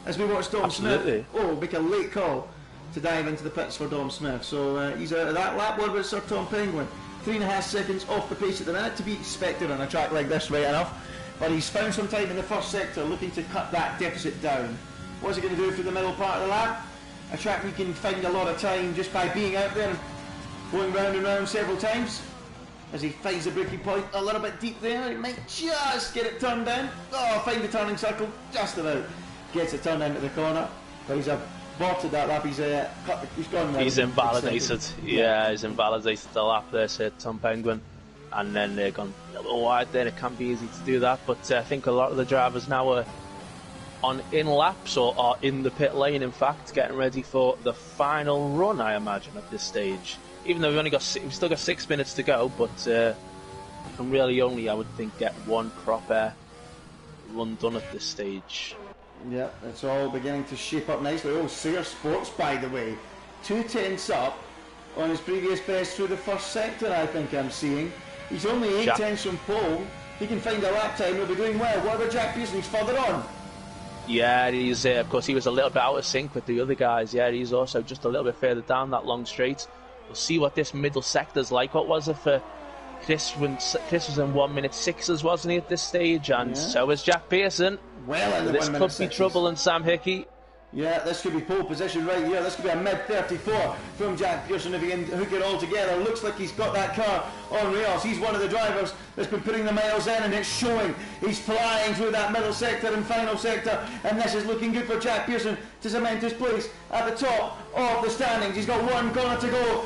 as we watched Dom Smith. Make a late call to dive into the pits for Dom Smith. So he's out of that lap. What about Sir Tom Penguin? 3.5 seconds off the pace at the minute, to be expected on a track like this, right enough. But he's found some time in the first sector, looking to cut that deficit down. What's he going to do for the middle part of the lap? A track we can find a lot of time just by being out there and going round and round several times. As he finds the braking point a little bit deep there, he might just get it turned down. Find the turning circle, just about. Gets it turned into the corner, but he's aborted that lap. He's gone. He's invalidated. Yeah, he's invalidated the lap there, said Tom Penguin. And then they've gone a little wide there. It can be easy to do that, but I think a lot of the drivers now are in laps or are in the pit lane, in fact, getting ready for the final run, I imagine, at this stage. Even though we've still got 6 minutes to go, but you can really only, I would think, get one proper run done at this stage. Yeah, it's all beginning to shape up nicely. Oh, Sayer Sports, by the way, 2/10 up on his previous best through the first sector, I think I'm seeing. He's only 8/10 from pole. He can find a lap time, he'll be doing well. What about Jack Pearson? He's further on. Yeah, he's of course he was a little bit out of sync with the other guys. Yeah, he's also just a little bit further down that long straight. We'll see what this middle sector's like. What was it for Chris? When Chris was in 1:06, wasn't he, at this stage? And so is Jack Pearson. Well, in the this could be trouble in Sam Hickey. Yeah, this could be pole position right here. This could be a mid-34 from Jack Pearson if he can hook it all together. Looks like he's got that car on rails. He's one of the drivers that's been putting the miles in, and it's showing. He's flying through that middle sector and final sector, and this is looking good for Jack Pearson to cement his place at the top of the standings. He's got one corner to go.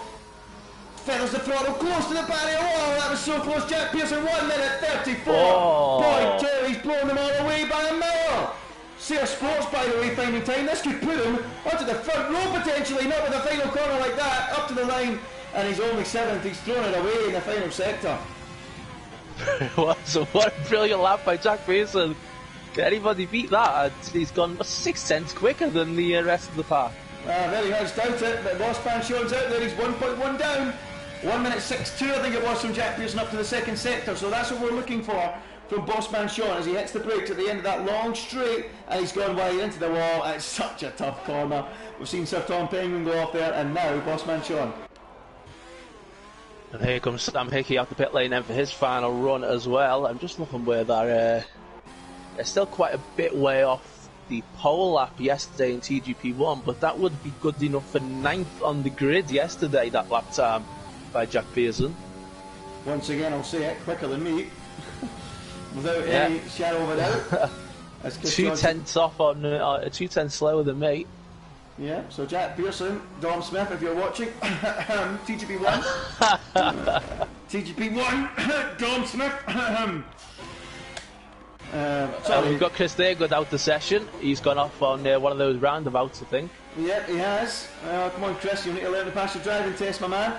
Feathers the throttle close to the barrier. Oh, that was so close. Jack Pearson, 1:34.2. He's blown them all away by a mile. Sayer Sports, by the way, finding time. This could put him onto the front row potentially, not with a final corner like that, up to the line. And he's only 7th. He's thrown it away in the final sector. What a brilliant lap by Jack Pearson. Can anybody beat that? He's gone 6 cents quicker than the rest of the pack. Very much doubt it, but Boss Man Sean's out there. He's 1.1 down. 1:62, I think it was, from Jack Pearson up to the second sector. So that's what we're looking for from Bossman Sean as he hits the brakes at the end of that long straight, and he's gone wide into the wall. It's such a tough corner. We've seen Sir Tom Penguin go off there, and now Bossman Sean. And here comes Sam Hickey out the pit lane then for his final run as well. I'm just looking where they're still quite a bit way off the pole lap yesterday in TGP1, but that would be good enough for 9th on the grid yesterday, that lap time by Jack Pearson. Once again, I'll say it, quicker than me. Without any shadow of a doubt. 2/10 off on 2/10 slower than me. Yeah, so Jack Pearson, Dom Smith, if you're watching, TGP1. TGP1, Dom Smith. We've got Chris Thaygood out the session. He's gone off on one of those roundabouts, I think. Yep, he has. Come on, Chris, you need to learn to pass your driving test, my man.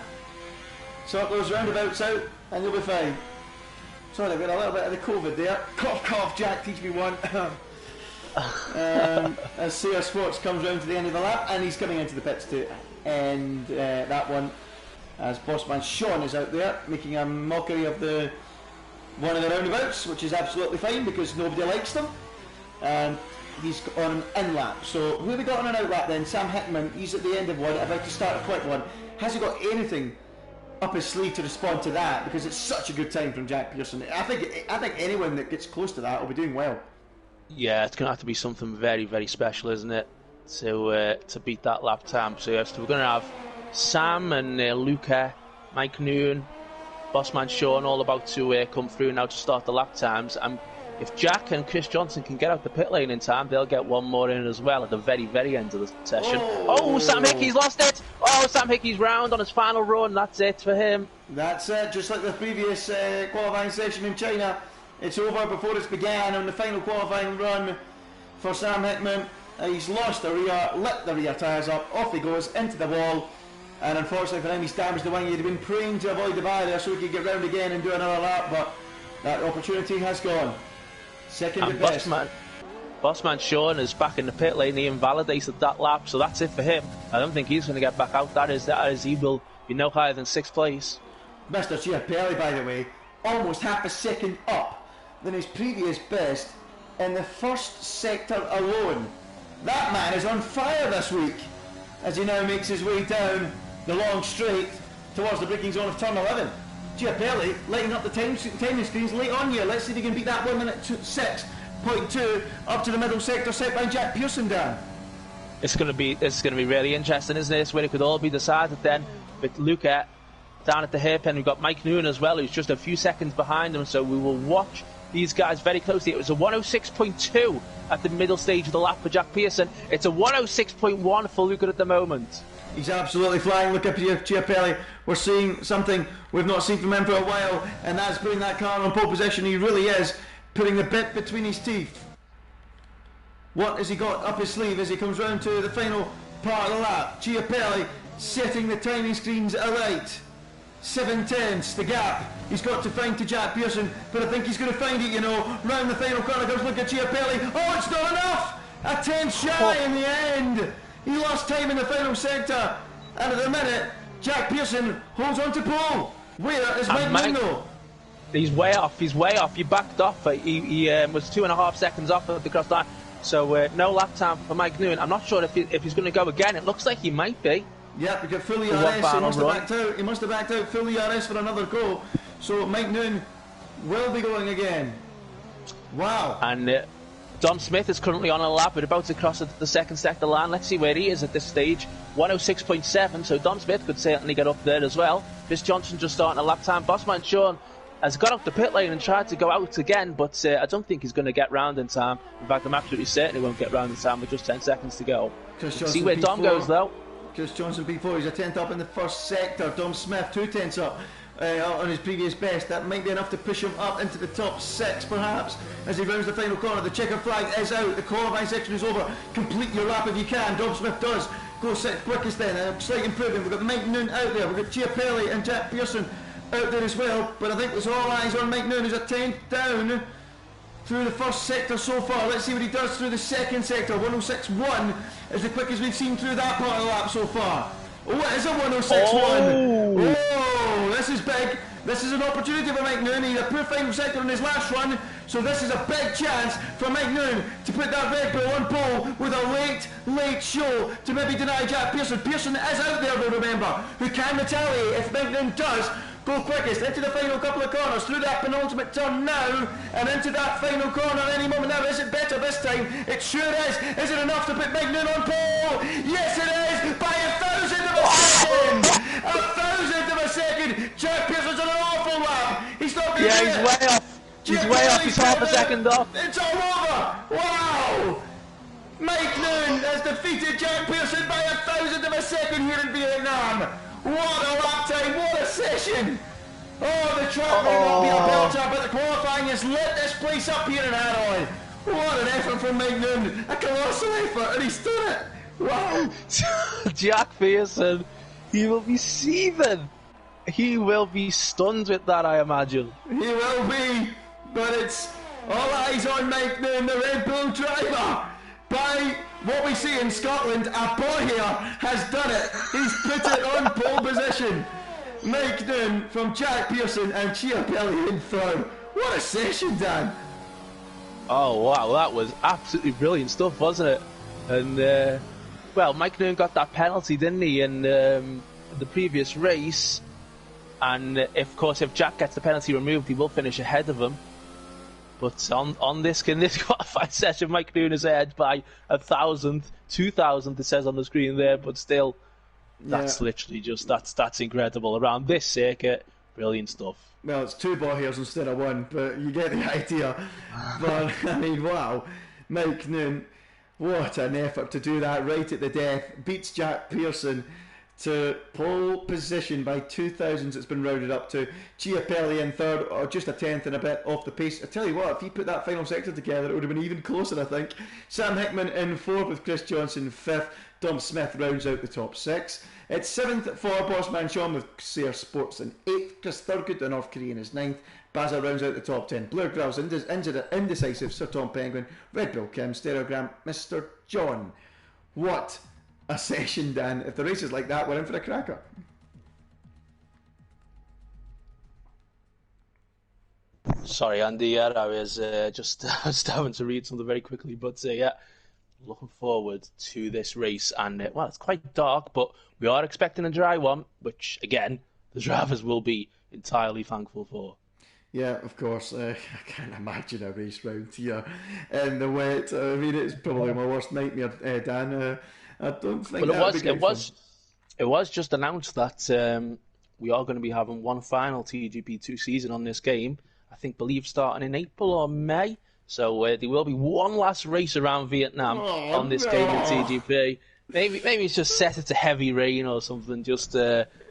Sort those roundabouts out, and you'll be fine. Sorry, I've got a little bit of the COVID there. Cough, cough, Jack, TGP1. As Sayer Sports comes round to the end of the lap, and he's coming into the pits to end that one, as Bossman Sean is out there making a mockery of one of the roundabouts, which is absolutely fine because nobody likes them. And he's on an in lap. So who have we got on an out lap then? Sam Hickman, he's at the end of one, about to start a quick one. Has he got anything up his sleeve to respond to that? Because it's such a good time from Jack Pearson. I think anyone that gets close to that will be doing well. Yeah, it's going to have to be something very, very special, isn't it, to beat that lap time. So yes, we're going to have Sam and Luca, Mike Noon, Bossman Sean all about to come through now to start the lap times. And if Jack and Chris Johnson can get out the pit lane in time, they'll get one more in as well at the very, very end of the session. Oh, Sam Hickey's lost it! Oh, Sam Hickey's round on his final run. That's it for him. That's it, just like the previous qualifying session in China. It's over before it's began on the final qualifying run for Sam Hickman. He's lost the rear, lit the rear tyres up, off he goes into the wall, and unfortunately for him he's damaged the wing. He'd have been praying to avoid the barrier so he could get round again and do another lap, but that opportunity has gone. Second at best. Bossman Sean is back in the pit lane. He invalidated that lap, so that's it for him. I don't think he's going to get back out. That is, he will be no higher than 6th place. Mr. Chiapelli, by the way, almost half a second up than his previous best in the first sector alone. That man is on fire this week as he now makes his way down the long straight towards the braking zone of turn 11. Chiapelli lighting up the timing screens late on here. Let's see if he can beat that 1:06.2 up to the middle sector set by Jack Pearson, Dan. It's going to be really interesting, isn't it? It's where it could all be decided then. With Luca down at the hairpin, we've got Mike Noon as well, who's just a few seconds behind him. So we will watch these guys very closely. It was a 1:06.2 at the middle stage of the lap for Jack Pearson. It's a 1:06.1 for Luca at the moment. He's absolutely flying. Look up here, Chiapelli. We're seeing something we've not seen from him for a while, and that's putting that car on pole position. He really is putting the bit between his teeth. What has he got up his sleeve as he comes round to the final part of the lap? Chiapelli setting the timing screens alight. 7/10, the gap he's got to find to Jack Pearson, but I think he's going to find it, round the final corner comes look at Chiapelli. Oh, it's not enough! A 10 shy in the end. He lost time in the final sector, and at the minute, Jack Pearson holds on to pole. Where is Mike Moon though? He's way off. He backed off. He was 2.5 seconds off at the cross line. So no lap time for Mike Noon. I'm not sure if he's going to go again. It looks like he might be. Yeah, we got full ERS. He must have backed out. Full ERS for another go. So Mike Noon will be going again. Wow. And Dom Smith is currently on a lap. We're about to cross the second sector line. Let's see where he is at this stage. 106.7. So Dom Smith could certainly get up there as well. Chris Johnson just starting a lap time. Bossman Sean has got up the pit lane and tried to go out again, but I don't think he's going to get round in time. In fact, I'm absolutely certain he won't get round in time with just 10 seconds to go. See where Dom goes, though. Chris Johnson P4, he's a 10th up in the first sector. Dom Smith, 2 tenths up on his previous best. That might be enough to push him up into the top 6, perhaps, as he rounds the final corner. The checker flag is out. The qualifying section is over. Complete your lap if you can. Dom Smith does go 6th quickest then. A slight improvement. We've got Mike Noon out there. We've got Chiapelli and Jack Pearson out there as well, but I think it's all eyes on Mike Noon, who's a 10th down through the first sector so far. Let's see what he does through the second sector. 106.1 is the quickest we've seen through that part of the lap so far. Oh, it is a 106.1. Oh, this is big. This is an opportunity for Mike Noon. He had a poor final sector in his last run, so this is a big chance for Mike Noon to put that Red Bull on pole with a late show to maybe deny Jack Pearson. Pearson is out there, though, remember, who can retaliate if Mike Noon does go quickest into the final couple of corners, through that penultimate turn now, and into that final corner any moment now. Is it better this time? It sure is. Is it enough to put Mike Noon on pole? Yes, it is, by 1,000th of a second. 1,000th of a second. Jack Pearson's on an awful lap. He's not going to he's way off. He's way off. He's half a second off. It's all over. Wow. Mike Noon has defeated Jack Pearson by 1,000th of a second here in Vietnam. What a lap time, what a session! Oh, the track may not be a belter, but the qualifying has lit this place up here in Hanoi. What an effort from Mike Noon, a colossal effort, and he's done it! Wow! Jack Pearson, he will be seething. He will be stunned with that, I imagine. He will be, but it's all eyes on Mike Noon, the Red Bull driver. By what we see in Scotland, a boy here has done it. He's put it on pole position. Mike Noon from Jack Pearson and Chiapelli in third. What a session, Dan. Oh, wow, that was absolutely brilliant stuff, wasn't it? And, well, Mike Noon got that penalty, didn't he, in the previous race. And, of course, if Jack gets the penalty removed, he will finish ahead of him. But in this qualifying session, Mike Noon is ahead by 1,000, 2,000 it says on the screen there, but still, that's literally just, that's incredible. Around this circuit, brilliant stuff. Well, it's 2 Bohiers instead of 1, but you get the idea. But, I mean, wow. Mike Noon, what an effort to do that right at the death. Beats Jack Pearson to pole position by 2,000s. It's been rounded up to. Chiapelli in third, or just a 10th and a bit off the pace. I tell you what, if he put that final sector together, it would have been even closer, I think. Sam Hickman in fourth with Chris Johnson fifth. Dom Smith rounds out the top 6. It's 7th for Bossman Sean with Sayre Sports in 8th. Chris Thurgood, the North Korean, is 9th. Baza rounds out the top 10. Blair Grouse, indecisive, Sir Tom Penguin, Red Bill Kim, Stereogram, Mr. John. What a session, Dan. If the race is like that, we're in for a cracker. Sorry, Andy, I was just having to read something very quickly, but yeah, looking forward to this race. And, well, it's quite dark, but we are expecting a dry one, which, again, the drivers will be entirely thankful for. Yeah, of course. I can't imagine a race round here in the wet. I mean, it's probably my worst nightmare, Dan. I don't think it was just announced that we are going to be having one final TGP2 season on this game. I believe starting in April or May. So there will be one last race around Vietnam on this game at TGP. Maybe it's just set it to heavy rain or something, just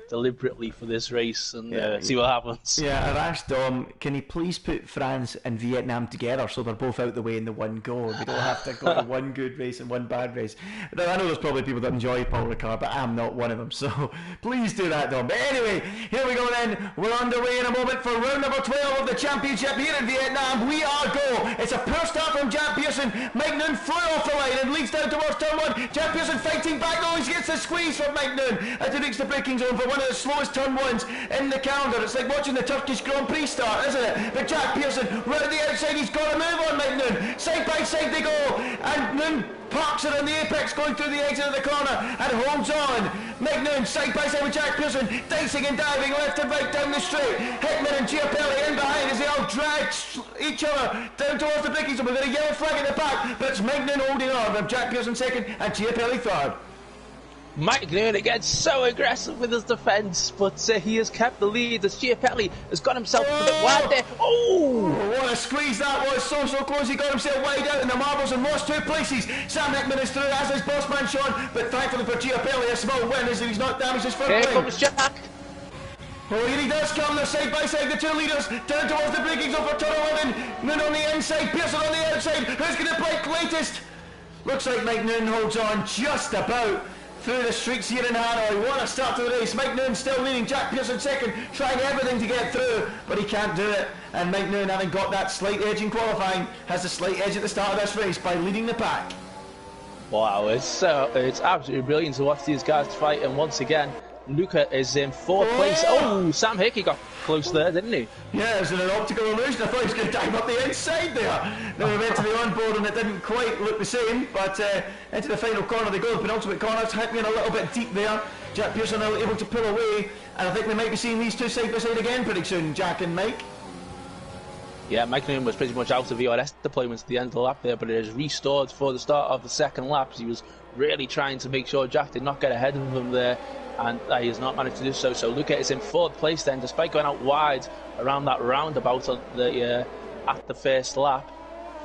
deliberately for this race and see what happens. Yeah, I've asked Dom, can he please put France and Vietnam together so they're both out the way in the one go? They don't have to go to one good race and one bad race. Now, I know there's probably people that enjoy Paul Ricard, but I'm not one of them, so please do that, Dom. But anyway, here we go then. We're underway in a moment for round number 12 of the championship here in Vietnam. We are go. It's a poor start from Jack Pearson. Mike Noon flew off the line and leads down towards turn 1. Jack Pearson fighting back. Oh, he gets the squeeze from Mike Noon as he reaches the braking zone for one of the slowest turn 1s in the calendar. It's like watching the Turkish Grand Prix start, isn't it? But Jack Pearson, right at the outside, he's got to move on Mike Noon. Side by side they go, and Noon parks it on the apex, going through the exit of the corner, and holds on. Mike Noon, side by side with Jack Pearson, dicing and diving left and right down the straight. Hickman and Chiapelli in behind as they all drag each other down towards the braking zone. We've got a yellow flag at the back, but it's Mike Noon holding on with Jack Pearson second and Chiapelli third. Mike Noon again, so aggressive with his defence, but he has kept the lead as Chiapelli has got himself a bit wide there. Oh! What a squeeze that was, so close, he got himself wide out in the marbles and lost 2 places. Sam Hickman is through, as is Bossman Sean, but thankfully for Chiapelli, a small win as he's not damaged his front wing. Here comes Jack. Oh, here he does come, they're side by side, the two leaders, down towards the braking zone for turn 11. Noon on the inside, Pearson on the outside, who's going to break latest? Looks like Mike Noon holds on just about through the streets here in Hanoi. What a start to the race. Mike Noon still leading, Jack Pearson second, trying everything to get through, but he can't do it. And Mike Noon, having got that slight edge in qualifying, has a slight edge at the start of this race by leading the pack. Wow, it's absolutely brilliant to watch these guys fight, and once again, Luca is in 4th place. Oh, Sam Hickey got close there, didn't he? Yeah, it was an optical illusion. I thought he was going to dive up the inside there. Then we went to the onboard and it didn't quite look the same, but into the final corner they go. The penultimate corner, Hickman a little bit deep there. Jack Pearson able to pull away, and I think we might be seeing these two side by side again pretty soon, Jack and Mike. Yeah, Mike Noon was pretty much out of VRS deployments at the end of the lap there, but it is restored for the start of the second lap. He was really trying to make sure Jack did not get ahead of him there, and he has not managed to do so. So Luca is in 4th place then, despite going out wide around that roundabout at the first lap.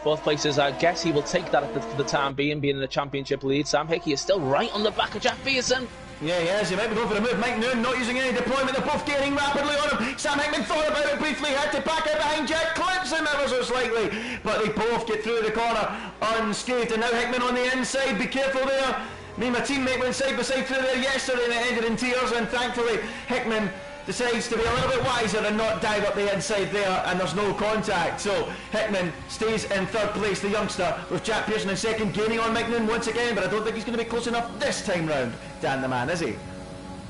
4th place is, I guess he will take that for the time being in the championship lead. Sam Hickey is still right on the back of Jack Pearson. Yeah, he is. He might be going for a move. Mike Noon not using any deployment. They're both gaining rapidly on him. Sam Hickman thought about it briefly, had to back out behind Jack, clips him ever so slightly, but they both get through the corner unscathed. And now Hickman on the inside. Be careful there. Me and my teammate went side by side through there yesterday and it ended in tears, and thankfully Hickman decides to be a little bit wiser and not dive up the inside there, and there's no contact. So Hickman stays in 3rd place, the youngster, with Jack Pearson in 2nd, gaining on Mike Noon once again, but I don't think he's going to be close enough this time round, Dan the man, is he?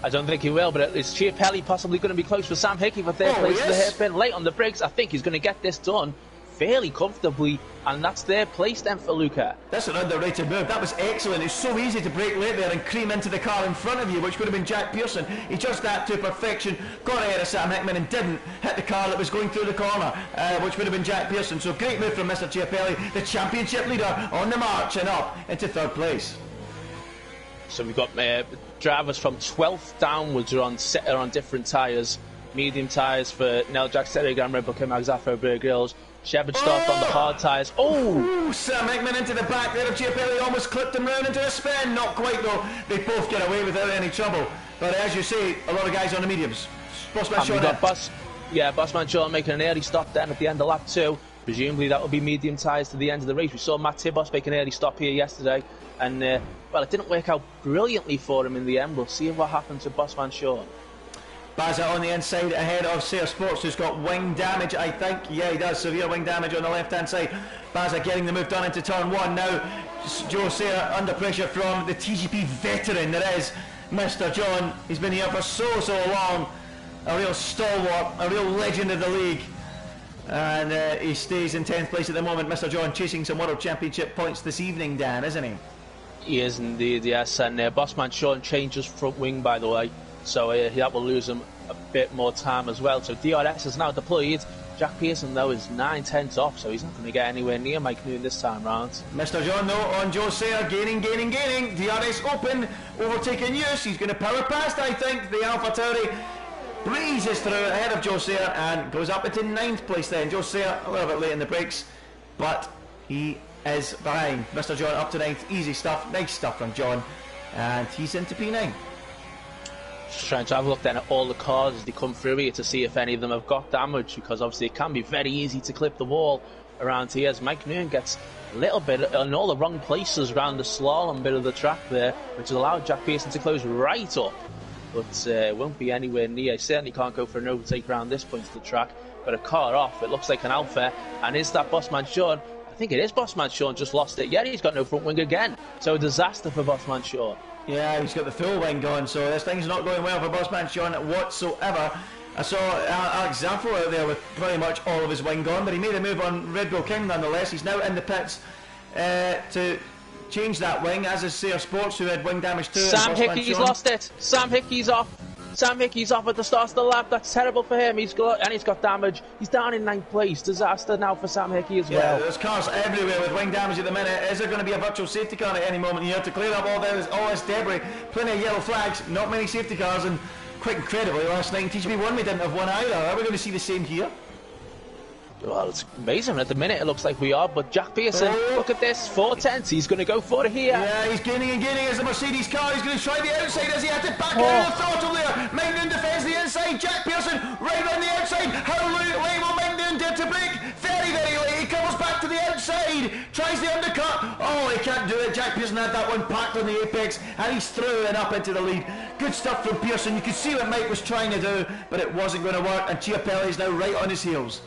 I don't think he will, but it's Chiapelli possibly going to be close for Sam Hickey for 3rd place. The hairpin late on the brakes. I think he's going to get this done fairly comfortably, and that's 3rd place then for Luca. That's an underrated move. That was excellent. It's so easy to brake late there and cream into the car in front of you, which would have been Jack Pearson. He just that to perfection, got ahead of Sam Hickman and didn't hit the car that was going through the corner, which would have been Jack Pearson. So great move from Mr. Chiapelli, the championship leader, on the march and up into 3rd place. So we've got drivers from 12th downwards are on different tyres. Medium tyres for Nel Jack, Serigram, Red Bull, Max Afro, Bear Grylls. Shepard starts on the hard tyres. Oh! Sam Hickman into the back there of Chiapelli, almost clipped him round into a spin. Not quite though. They both get away without any trouble. But as you say, a lot of guys on the mediums. Bossman Sean. Bossman Sean making an early stop then at the end of lap 2. Presumably that will be medium tyres to the end of the race. We saw Matt Tibbos make an early stop here yesterday, and well, it didn't work out brilliantly for him in the end. We'll see what happens to Bossman Sean. Baza on the inside ahead of Sayre Sports, who's got wing damage, I think. Yeah, he does. Severe wing damage on the left-hand side. Baza getting the move done into turn 1. Now, Joe Sayre under pressure from the TGP veteran that is Mr. John. He's been here for so long. A real stalwart, a real legend of the league. And he stays in 10th place at the moment. Mr. John chasing some World Championship points this evening, Dan, isn't he? He is indeed, yes. And Bossman Sean changes front wing, by the way. So that will lose him a bit more time as well. So DRS is now deployed. Jack Pearson, though, is 9/10 off, so he's not going to get anywhere near Mike Noon this time round. Mr. John, though, on Joe Sayre, gaining. DRS open, overtaking use. He's going to power past, I think. The Alpha Tauri breezes through ahead of Joe Sayre and goes up into 9th place then. Joe Sayre a little bit late in the brakes, but he is behind. Mr. John up to 9th. Easy stuff, nice stuff from John. And he's into P9. Just trying to have a look then at all the cars as they come through here to see if any of them have got damage, because obviously it can be very easy to clip the wall around here as Mike Noon gets a little bit in all the wrong places around the slalom bit of the track there, which has allowed Jack Pearson to close right up, but won't be anywhere near. He certainly can't go for an overtake around this point of the track. Got a car off, it looks like an Alfa, and is that Bossman Sean? I think it is Bossman Sean, just lost it. Yeah, he's got no front wing again, so a disaster for Bossman Sean. Yeah, he's got the full wing going, so this thing's not going well for Bossman Sean whatsoever. I saw Alex Zaffo out there with pretty much all of his wing gone, but he made a move on Red Bull King nonetheless. He's now in the pits to change that wing, as is Sayre Sports, who had wing damage too. Sam Hickey's lost it. Sam Hickey's off. Sam Hickey's off at the start of the lap. That's terrible for him. He's got damage. He's down in 9th place. Disaster now for Sam Hickey as well. Yeah, there's cars everywhere with wing damage at the minute. Is there going to be a virtual safety car at any moment here to clear up all this debris? Plenty of yellow flags, not many safety cars, and quite incredibly, last night in TGP1 we didn't have one either. Are we going to see the same here? Well, it's amazing. At the minute it looks like we are, but Jack Pearson, look at this, 4/10. He's going to go for it here. Yeah, he's gaining and gaining as the Mercedes car. He's going to try the outside as he had to back out of the throttle there. Mike Noon defends the inside. Jack Pearson right on the outside. How late will Mike Noon dare to brake? Very, very late. He comes back to the outside. Tries the undercut. Oh, he can't do it. Jack Pearson had that one packed on the apex, and he's through and up into the lead. Good stuff from Pearson. You could see what Mike was trying to do, but it wasn't going to work, and Chiapelli is now right on his heels.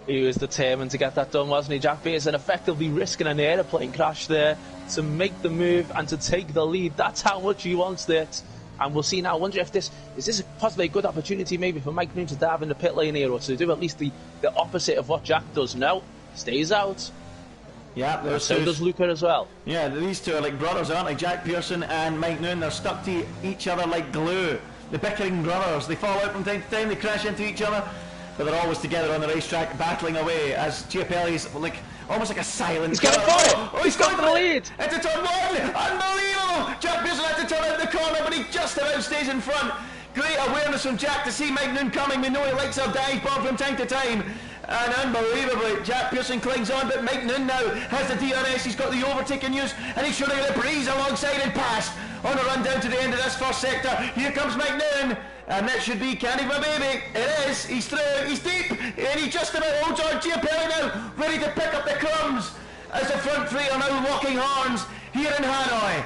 He was determined to get that done, wasn't he? Jack Pearson effectively risking an aeroplane crash there to make the move and to take the lead. That's how much he wants it. And we'll see now. I wonder if is this possibly a good opportunity maybe for Mike Noon to dive in the pit lane here, or to do at least the opposite of what Jack does. No, stays out. Yeah, so does Luca as well. Yeah, these two are like brothers, aren't they? Jack Pearson and Mike Noon. They're stuck to each other like glue. The bickering brothers. They fall out from time to time. They crash into each other, but they're always together on the racetrack, battling away as Chiapelli's like almost like a silent. He's going for it! Oh, he's got the lead! Into turn one! Unbelievable! Jack Pearson had to turn out the corner, but he just about stays in front. Great awareness from Jack to see Mike Noon coming. We know he likes a dive bomb from time to time. And unbelievably, Jack Pearson clings on, but Mike Noon now has the DRS. He's got the overtaking news, and he's sure to breeze alongside and pass on a run down to the end of this first sector. Here comes Mike Noon. And that should be Candy My Baby. It is. He's through. He's deep. And he just about holds on. Chiapelli now ready to pick up the crumbs as the front three are now locking horns here in Hanoi.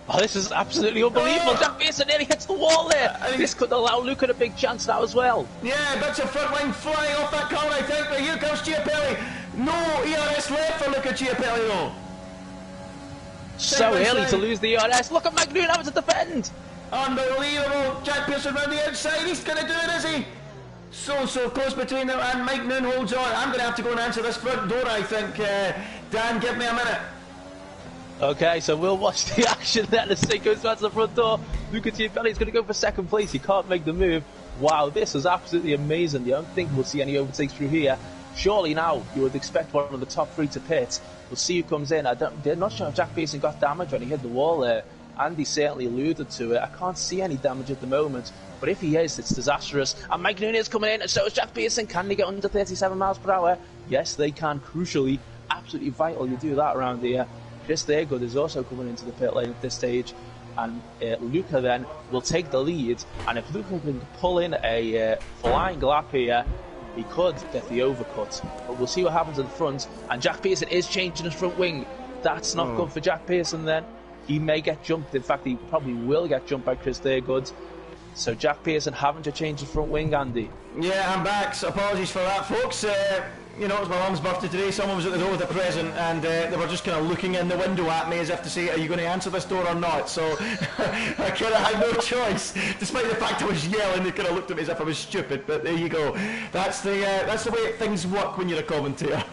Oh, this is absolutely unbelievable. Jack Pearson nearly hits the wall there. This could allow Luca a big chance now as well. Yeah, bits of front wing flying off that corner, I think. But here comes Chiapelli. No ERS left for Luca Chiapelli, though. So early to lose the ERS. Look at Mike Noon having to defend. Unbelievable. Jack Pearson round the outside. He's going to do it, is he? So close between them, and Mike Noon holds on. I'm going to have to go and answer this front door, I think. Dan, give me a minute. Okay, so we'll watch the action then as it goes back to the front door. Luca Chiapelli's going to go for second place. He can't make the move. Wow, this is absolutely amazing. I don't think we'll see any overtakes through here. Surely now you would expect one of the top three to pit. We'll see who comes in. I'm not sure if Jack Pearson got damage when he hit the wall there. Andy certainly alluded to it. I can't see any damage at the moment, but if he is, it's disastrous. And Mike Noon is coming in, and so is Jack Pearson. Can they get under 37 miles per hour? Yes, they can. Crucially, absolutely vital you do that around here. Chris Thaygood is also coming into the pit lane at this stage, and Luca then will take the lead. And if Luca can pull in a flying lap here, he could get the overcut. But we'll see what happens at the front. And Jack Pearson is changing his front wing. That's not good for Jack Pearson then. He may get jumped. In fact, he probably will get jumped by Chris Thaygood. So Jack Pearson having to change his front wing, Andy. Yeah, I'm back. So apologies for that, folks. You know, it was my mum's birthday today. Someone was at the door with a present, and they were just kind of looking in the window at me as if to say, are you going to answer this door or not? So I kind of had no choice. Despite the fact I was yelling, they kind of looked at me as if I was stupid. But there you go. That's the way things work when you're a commentator.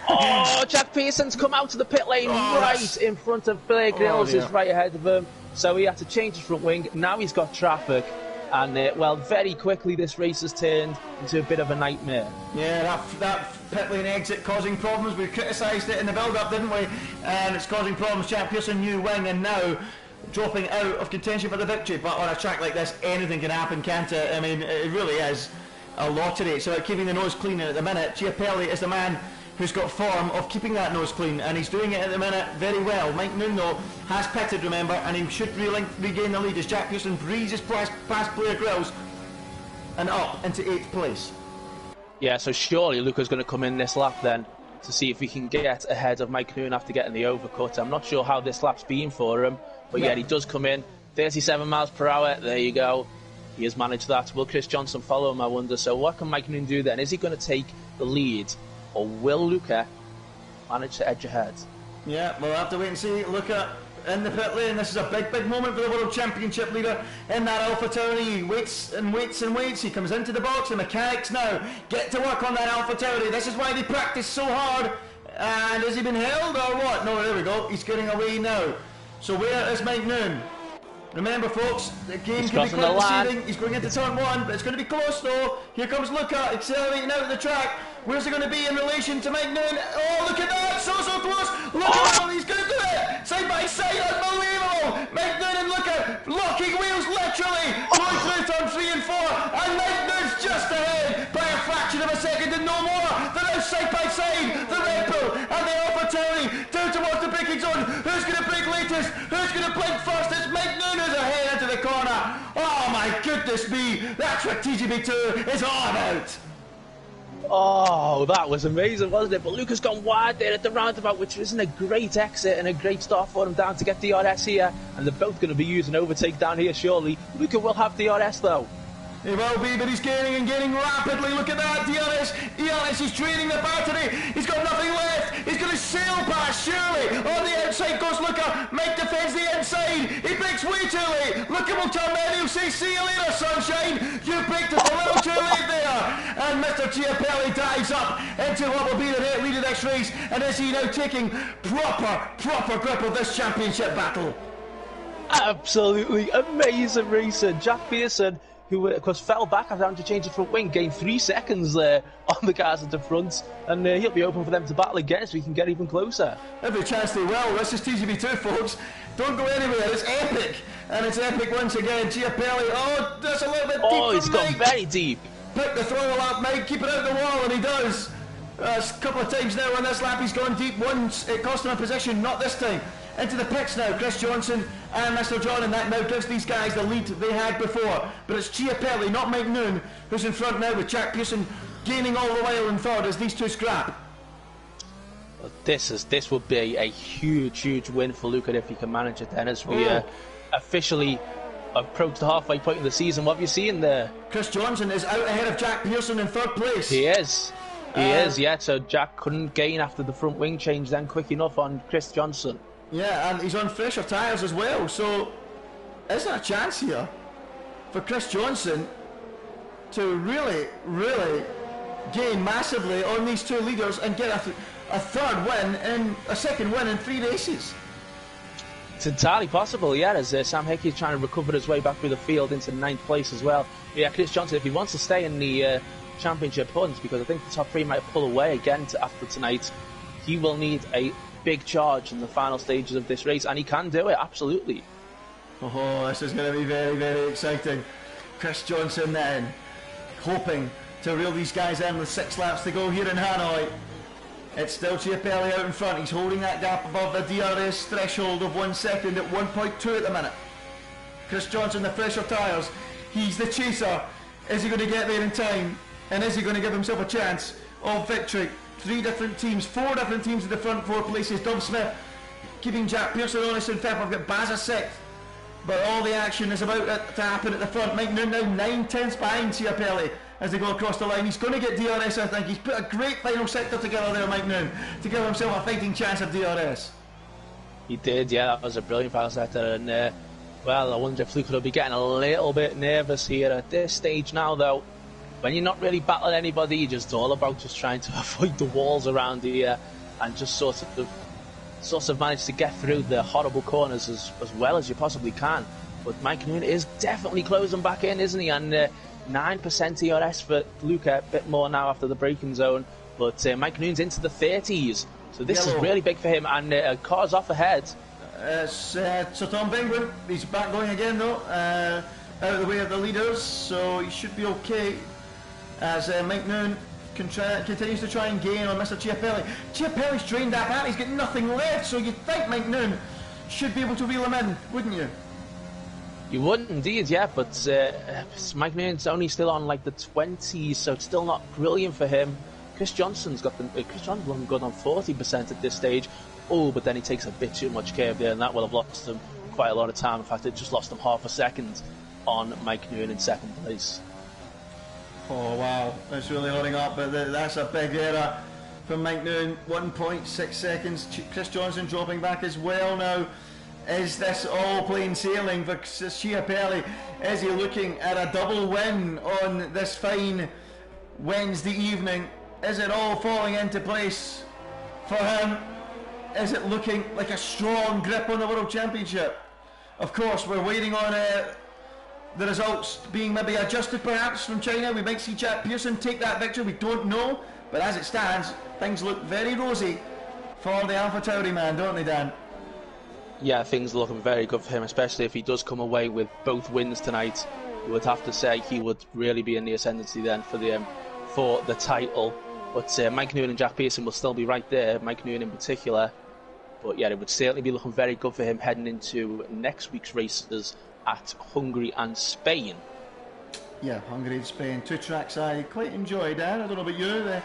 Oh, Jack Pearson's come out to the pit lane right in front of Blair Grills, is right ahead of him. So he had to change his front wing. Now he's got traffic. And, well, very quickly this race has turned into a bit of a nightmare. Yeah, that pit lane exit causing problems. We criticised it in the build-up, didn't we? And it's causing problems. Jack Pearson, new wing, and now dropping out of contention for the victory. But on a track like this, anything can happen, can't it? I mean, it really is a lottery. So keeping the nose clean at the minute, Chiapelli is the man who's got form of keeping that nose clean, and he's doing it at the minute very well. Mike Noon, though, has pitted, remember, and he should regain the lead as Jack Pearson breezes past Blair Grills and up into 8th place. Yeah, so surely Luca's going to come in this lap then to see if he can get ahead of Mike Noon after getting the overcut. I'm not sure how this lap's been for him, but yeah, he does come in. 37 miles per hour, there you go. He has managed that. Will Chris Johnson follow him, I wonder? So what can Mike Noon do then? Is he going to take the lead, or will Luca manage to edge ahead? Yeah, we'll have to wait and see. Luca in the pit lane. This is a big, big moment for the World Championship leader in that Alpha Tauri. He waits and waits and waits. He comes into the box. The mechanics now get to work on that Alpha Tauri. This is why they practice so hard. And has he been held or what? No, there we go. He's getting away now. So where is Mike Noon? Remember, folks, the game can be quite deceiving. He's going into turn 1, but it's going to be close, though. Here comes Luca, accelerating out of the track. Where's he going to be in relation to Mike Noon? Oh, look at that! So close! Look at him! He's going to do it! Side by side, unbelievable! Mike Noon and Luca locking wheels, literally! Going through turn 3 and 4, and Mike Noon's just ahead by a fraction of a second and no more! They're now side by side, the Red Bull and the Alpha Tauri down towards the braking zone. Who's going to brake latest? Who's going to blink first? It's Mike Noon who's ahead into the corner. Oh my goodness me, that's what TGP2 is all about. Oh, that was amazing, wasn't it? But Luca's gone wide there at the roundabout, which isn't a great exit and a great start for him down to get DRS here. And they're both going to be using overtake down here, surely. Luca will have DRS, though. He will be, but he's gaining and gaining rapidly. Look at that, DRS. ERS is draining the battery. He's got nothing left. He's going to sail past, surely. On the outside goes Luca. Mike defends the inside. He brakes way too late. Luca will turn in. He'll say, see you later, sunshine. You braked us a little too late there. And Mr. Chiapelli dives up into what will be the lead of the next race. And is he now taking proper grip of this championship battle? Absolutely amazing racing. Jack Pearson, who of course fell back after having to change the front wing, gained 3 seconds there on the cars at the front, and he'll be open for them to battle again so we can get even closer. Every chance they will. This is TGP2, folks. Don't go anywhere. It's epic. And it's epic once again. Giapelli, oh, that's a little bit deep. Oh, it's gone very deep. Pick the throttle up, Mike. Keep it out the wall, and he does. A couple of times now on this lap he's gone deep. Once it cost him a position, not this time. Into the pits now, Chris Johnson and Mr. John, and that now gives these guys the lead they had before. But it's Chiapelli, not Mike Noon, who's in front now, with Jack Pearson gaining all the while in third as these two scrap. Well, this would be a huge win for Luca if he can manage it then, as we officially approach the halfway point of the season. What have you seen there? Chris Johnson is out ahead of Jack Pearson in third place. He is, yeah, so Jack couldn't gain after the front wing change then quick enough on Chris Johnson. Yeah, and he's on fresher tyres as well, so is there a chance here for Chris Johnson to really gain massively on these two leaders and get a third win and a second win in 3 races? It's entirely possible, yeah, as Sam Hickey is trying to recover his way back through the field into 9th place as well. But yeah, Chris Johnson, if he wants to stay in the championship hunt, because I think the top 3 might pull away again after tonight, he will need a big charge in the final stages of this race, and he can do it, absolutely. Oh, this is going to be very exciting. Chris Johnson then hoping to reel these guys in with 6 laps to go here in Hanoi. It's still Chiapelli out in front. He's holding that gap above the DRS threshold of 1 second at 1.2 at the minute. Chris Johnson, the fresher tyres, he's the chaser. Is he going to get there in time, and is he going to give himself a chance of victory? 4 different teams in the front 4 places. Dom Smith keeping Jack Pearson honest in 5th. I've got Baz 6th. But all the action is about to happen at the front. Mike Noon now 9/10 behind Chiapelli as they go across the line. He's going to get DRS, I think. He's put a great final sector together there, Mike Noon, to give himself a fighting chance of DRS. He did, yeah, that was a brilliant final sector. And, well, I wonder if Luke will be getting a little bit nervous here at this stage now, though. When you're not really battling anybody, you're just all about just trying to avoid the walls around here and just sort of manage to get through the horrible corners as well as you possibly can. But Mike Noon is definitely closing back in, isn't he? And 9% DRS for Luca, a bit more now after the braking zone. But Mike Noon's into the 30s, so this is really big for him. And car's off ahead. Sir Tom Bingwin, he's back going again though, out of the way of the leaders, so he should be okay. As Mike Noon continues to try and gain on Mr. Chiapelli. Chiapelli's drained that bat, he's got nothing left, so you'd think Mike Noon should be able to reel him in, wouldn't you? You would indeed, yeah, but Mike Noon's only still on like the 20s, so it's still not brilliant for him. Chris Johnson's looking good on 40% at this stage. Oh, but then he takes a bit too much curve there, and that will have lost him quite a lot of time. In fact, it just lost him half a second on Mike Noon in second place. Oh wow, that's really holding up, but that's a big error from Mike Noon. 1.6 seconds. Chris Johnson dropping back as well now. Is this all plain sailing for Chiapelli? Is he looking at a double win on this fine Wednesday evening? Is it all falling into place for him? Is it looking like a strong grip on the World Championship? Of course, we're waiting on the results being maybe adjusted perhaps from China. We might see Jack Pearson take that victory, we don't know. But as it stands, things look very rosy for the AlphaTauri man, don't they, Dan? Yeah, things are looking very good for him, especially if he does come away with both wins tonight. You would have to say he would really be in the ascendancy then for the title. But Mike Noon and Jack Pearson will still be right there, Mike Noon in particular. But yeah, it would certainly be looking very good for him heading into next week's races at Hungary and Spain. Yeah, Hungary and Spain, two tracks I quite enjoyed, Dan. I don't know about you.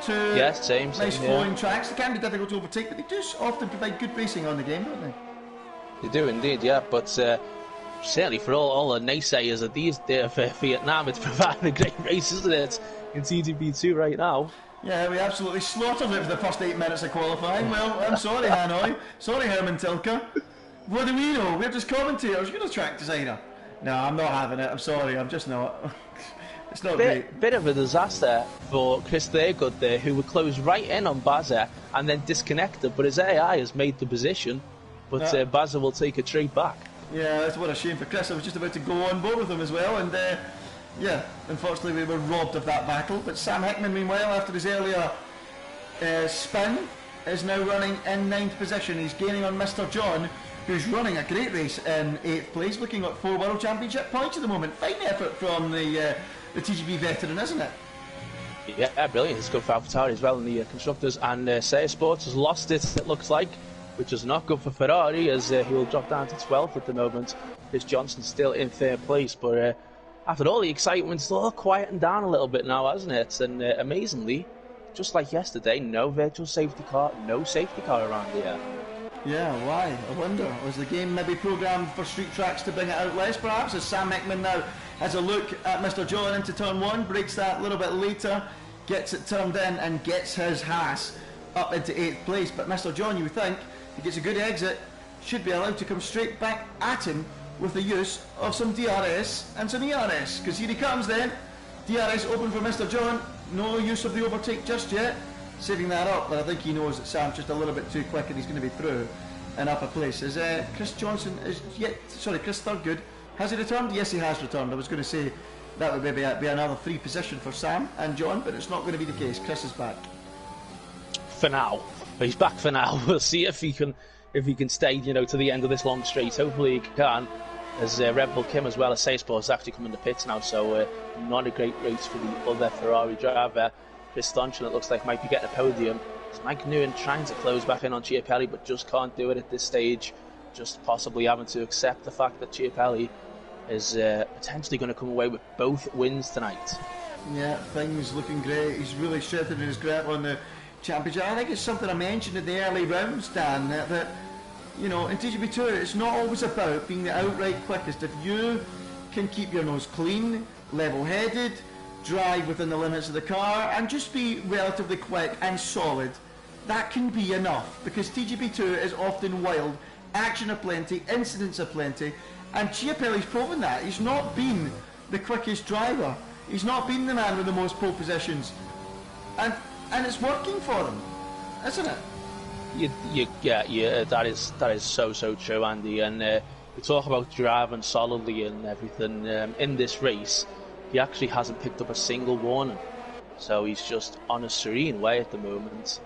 Two same, nice flowing tracks. They can be difficult to overtake, but they do often provide good racing on the game, don't they? They do indeed, yeah. But certainly for all the naysayers of these days for Vietnam, it's providing a great race, isn't it? In TGP2 right now. Yeah, we absolutely slaughtered it for the first 8 minutes of qualifying. Well, I'm sorry, Hanoi. Sorry, Herman Tilke. What do we know? We're just commentators. You're the track designer. No, I'm not having it. I'm sorry. I'm just not. It's not great. Bit of a disaster for Chris Thurgood there, who would close right in on Bazza and then disconnected, but his AI has made the position, but Bazza will take it straight back. Yeah, that's what a shame for Chris. I was just about to go on board with him as well, and yeah, unfortunately we were robbed of that battle. But Sam Hickman, meanwhile, after his earlier spin, is now running in 9th position. He's gaining on Mr. John, who's running a great race in 8th place, looking at 4 World Championship points at the moment. Fine effort from the TGP veteran, isn't it? Yeah, brilliant. It's good for AlphaTauri as well in the constructors. And Say Sports has lost it looks like, which is not good for Ferrari, as he will drop down to 12th at the moment. Chris Johnson's still in 3rd place, but after all the excitement, it's all quieting down a little bit now, hasn't it? And amazingly, just like yesterday, no virtual safety car, no safety car around here. Yeah, why? I wonder. Was the game maybe programmed for street tracks to bring it out less, perhaps? As Sam Hickman now has a look at Mr. John into turn 1, breaks that a little bit later, gets it turned in and gets his Haas up into 8th place. But Mr. John, you would think, he gets a good exit, should be allowed to come straight back at him with the use of some DRS and some ERS. Because here he comes then. DRS open for Mr. John. No use of the overtake just yet. Saving that up, but I think he knows that Sam's just a little bit too quick and he's going to be through and up a place. Is Chris Johnson Chris Thurgood, has he returned? Yes, he has returned. I was going to say that would maybe be another 3 position for Sam and John, but it's not going to be the case. Chris is back for now. He's back for now. We'll see if he can stay, to the end of this long straight. Hopefully he can. As Red Bull Kim as well as Say Sports actually coming to pits now, so not a great race for the other Ferrari driver. Chris Staunton, it looks like, might be getting a podium. It's Mike Nguyen trying to close back in on Chiapelli, but just can't do it at this stage. Just possibly having to accept the fact that Chiapelli is potentially going to come away with both wins tonight. Yeah, things looking great. He's really strengthening his grip on the championship. I think it's something I mentioned in the early rounds, Dan, that in TGP2 it's not always about being the outright quickest. If you can keep your nose clean, level-headed, drive within the limits of the car and just be relatively quick and solid, that can be enough, because TGP2 is often wild, action aplenty, incidents aplenty, and Chiapelli's proven that. He's not been the quickest driver, he's not been the man with the most pole positions, and it's working for them, isn't it? Yeah, that is so true, Andy. And we talk about driving solidly and everything in this race. He actually hasn't picked up a single warning, so he's just on a serene way at the moment,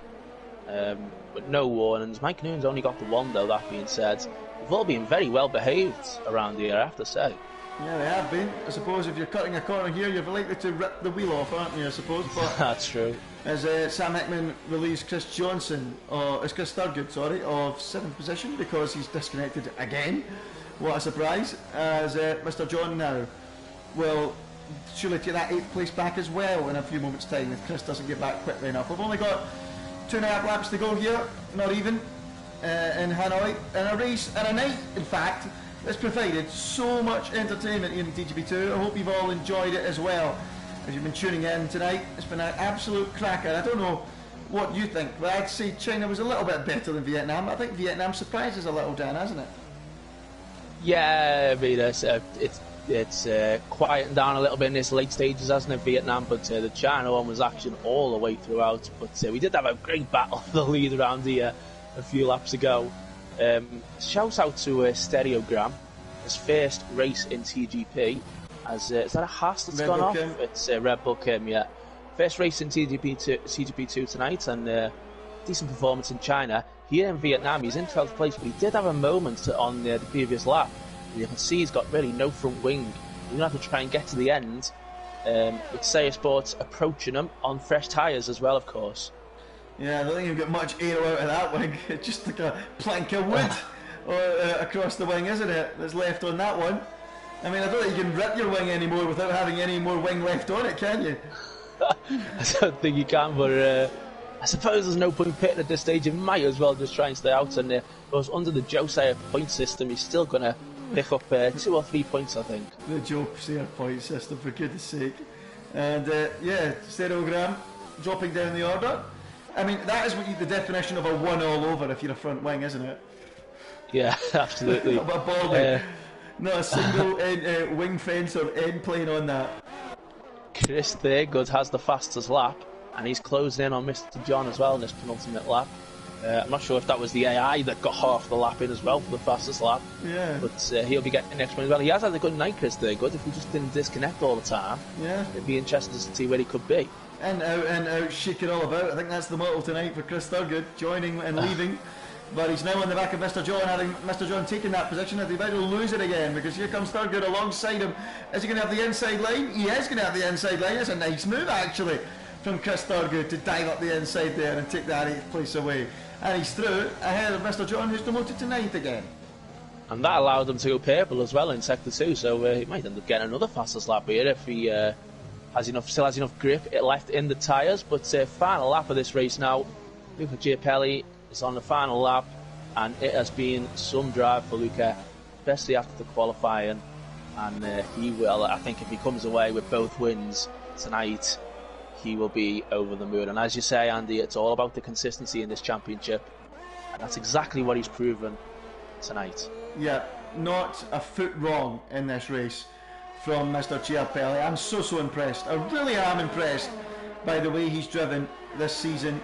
with no warnings. Mike Noon's only got the one though. That being said, we've all been very well behaved around here, I have to say. Yeah, they have been. I suppose if you're cutting a corner here, you're likely to rip the wheel off, aren't you, I suppose? But That's true. as Sam Hickman relieves Chris Johnson, it's Chris Thurgood, sorry, of 7th position because he's disconnected again. What a surprise. As Mr. John now will surely take that 8th place back as well in a few moments' time if Chris doesn't get back quickly enough. We've only got 2.5 laps to go here, not even, in Hanoi, in a race, and a night, in fact, that's provided so much entertainment here in TGP2. I hope you've all enjoyed it as well as you've been tuning in tonight. It's been an absolute cracker. I don't know what you think, but I'd say China was a little bit better than Vietnam. I think Vietnam surprises a little, Dan, hasn't it? Yeah, I mean, it's quieting down a little bit in this late stages, hasn't it, Vietnam? But the China one was action all the way throughout. But we did have a great battle for the lead around here a few laps ago. Shout out to Stereogram, his first race in TGP. As is that a Haas that's gone off? Kim. It's Red Bull Kim, yeah. First race in TGP2 tonight, and decent performance in China. Here in Vietnam, he's in 12th place, but he did have a moment on the previous lap. You can see he's got really no front wing. You're going to have to try and get to the end. With Sayer Sports approaching him on fresh tyres as well, of course. Yeah, I don't think you've got much air out of that wing. It's just like a plank of wood across the wing, isn't it? That's left on that one. I mean, I don't think you can rip your wing anymore without having any more wing left on it, can you? I don't think you can, but I suppose there's no point pitting at this stage. You might as well just try and stay out. And goes under the Joe Sayer point system, he's still going to pick up 2 or 3 points, I think. The Joe Sayer point system, for goodness sake. And yeah, Stereogram dropping down the order. I mean, that is the definition of a one all over if you're a front wing, isn't it? Yeah, absolutely. Not a ball not a single wing fence or end plane on that. Chris Thurgood has the fastest lap, and he's closing in on Mr. John as well in this penultimate lap. I'm not sure if that was the AI that got half the lap in as well for the fastest lap. Yeah. But he'll be getting the next one as well. He has had a good night, Chris Thurgood. If he just didn't disconnect all the time, it'd be interesting to see where he could be. And out, shake it all about. I think that's the motto tonight for Chris Thurgood, joining and leaving. But he's now on the back of Mr. John, having Mr. John taken that position. They're about to lose it again because here comes Thurgood alongside him. Is he going to have the inside line? He is going to have the inside line. It's a nice move, actually, from Chris Thurgood to dive up the inside there and take that 8th place away. And he's through ahead of Mr. John, who's demoted to 9th again. And that allowed him to go purple as well in Sector 2, so he might end up getting another fastest lap here if he still has enough grip left in the tyres. But final lap of this race now. Luca Giapelli is on the final lap, and it has been some drive for Luca, especially after the qualifying. And he will, I think, if he comes away with both wins tonight, he will be over the moon. And as you say, Andy, it's all about the consistency in this championship, and that's exactly what he's proven tonight. Yeah, not a foot wrong in this race from Mr. Giapelli. I'm so impressed. I really am impressed by the way he's driven this season,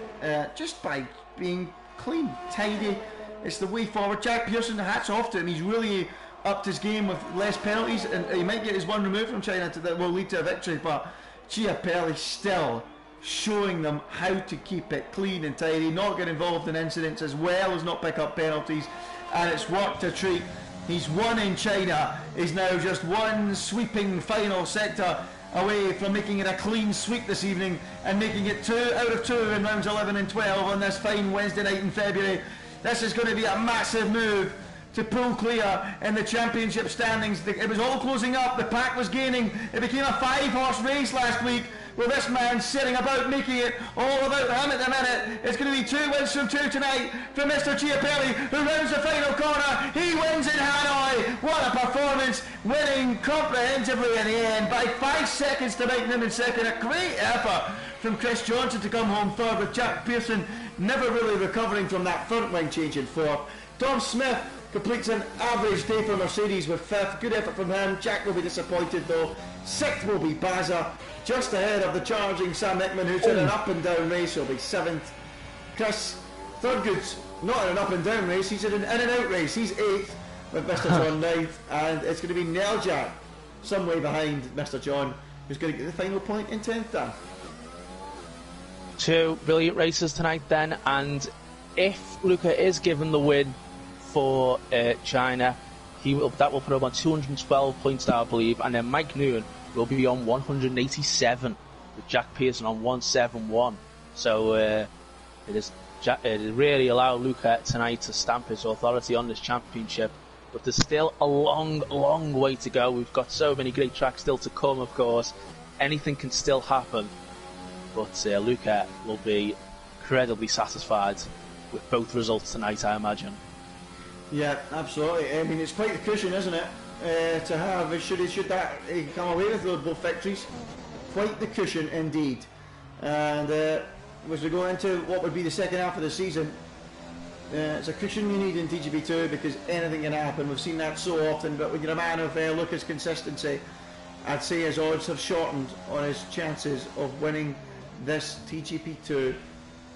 just by being clean, tidy. It's the way forward. Jack Pearson, hats off to him. He's really upped his game with less penalties, and he might get his one removed from China that will lead to a victory, but Giapelli still showing them how to keep it clean and tidy, not get involved in incidents, as well as not pick up penalties, and it's worked a treat. He's won in China. He's now just one sweeping final sector away from making it a clean sweep this evening and making it 2 out of 2 in rounds 11 and 12 on this fine Wednesday night in February. This is going to be a massive move to pull clear in the championship standings. It was all closing up, the pack was gaining. It became a 5-horse race last week with this man sitting about making it all about him at the minute. It's going to be 2 wins from 2 tonight from Mr. Giapelli, who rounds the final corner. He wins in Hanoi. What a performance, winning comprehensively in the end by 5 seconds to Magnum in second. A great effort from Chris Johnson to come home third, with Jack Pearson never really recovering from that front wing change in fourth. Tom Smith completes an average day for Mercedes with 5th. Good effort from him. Jack will be disappointed though. 6th will be Baza, just ahead of the charging Sam Hickman, who's in an up and down race. He'll be 7th. Chris Thurgood's not in an up and down race, he's in an in and out race. He's 8th with Mr. John 9th, and it's going to be Neljak some way behind Mr. John, who's going to get the final point in 10th Dan. 2 brilliant races tonight then, and if Luca is given the win for China, That will put him on 212 points now, I believe, and then Mike Newman will be on 187 with Jack Pearson on 171. So it really allowed Luca tonight to stamp his authority on this championship. But there's still a long, long way to go. We've got so many great tracks still to come, of course. Anything can still happen. But Luca will be incredibly satisfied with both results tonight, I imagine. Yeah, absolutely. I mean, it's quite the cushion, isn't it? To have, should that come away with both victories? Quite the cushion indeed. And as we go into what would be the second half of the season, it's a cushion you need in TGP2 because anything can happen. We've seen that so often, but when you're a man of Lucas' consistency, I'd say his odds have shortened on his chances of winning this TGP2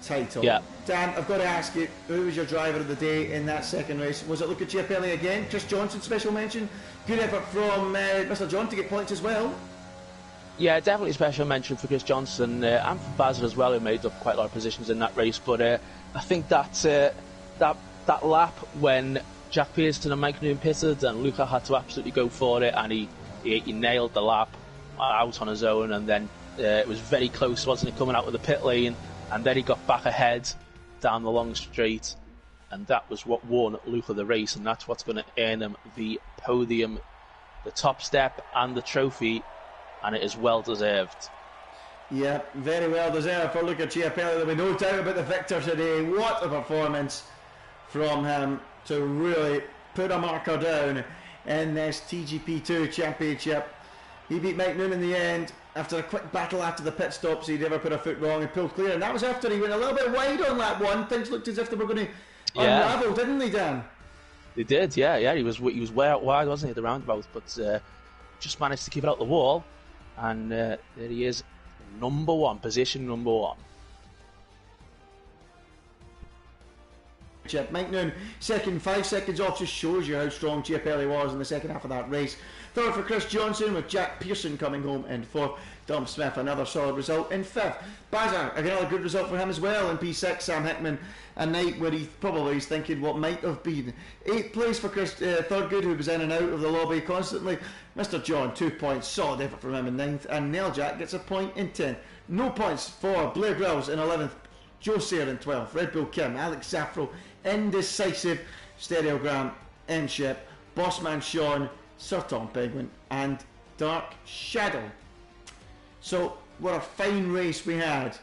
title. Yeah. Dan, I've got to ask you, who was your driver of the day in that second race? Was it Luca Chiapelli again? Chris Johnson, special mention. Good effort from Mr. John to get points as well. Yeah, definitely special mention for Chris Johnson and for Basil as well, who made up quite a lot of positions in that race. But I think that lap when Jack Pearson and Mike Newman pitted and Luca had to absolutely go for it, and he nailed the lap out on his own, and then it was very close, wasn't it, coming out of the pit lane, and then he got back ahead down the long straight, and that was what won Luca the race, and that's what's going to earn him the podium, the top step and the trophy, and it is well deserved. Yeah, very well deserved for Luca Chiapelli. There'll be no doubt about the victor today. What a performance from him to really put a marker down in this TGP2 championship. He beat Mike Newman in the end after a quick battle after the pit stops. He never put a foot wrong and pulled clear, and that was after he went a little bit wide on lap one. Things looked as if they were going to unravel, didn't they, Dan? They did, yeah. He was way out wide, wasn't he, at the roundabout, but just managed to keep it out the wall, and there he is, number one, position number one. Mike Newman, second, 5 seconds off, just shows you how strong Chiapelli was in the second half of that race. Third for Chris Johnson, with Jack Pearson coming home in fourth. Dom Smith, another solid result in fifth. Bazar, another good result for him as well in P6. Sam Hickman, a night where he probably is thinking what might have been. 8th place for Chris Thurgood, who was in and out of the lobby constantly. Mr. John, 2 points, solid effort from him in 9th. And Neil Jack gets a point in 10th. No points for Blair Grills in 11th. Joe Sayre in 12th. Red Bull Kim, Alex Zaffro, indecisive. Stereogram, M-Ship, Bossman Sean, Sir Tom Penguin, and Dark Shadow. So, what a fine race we had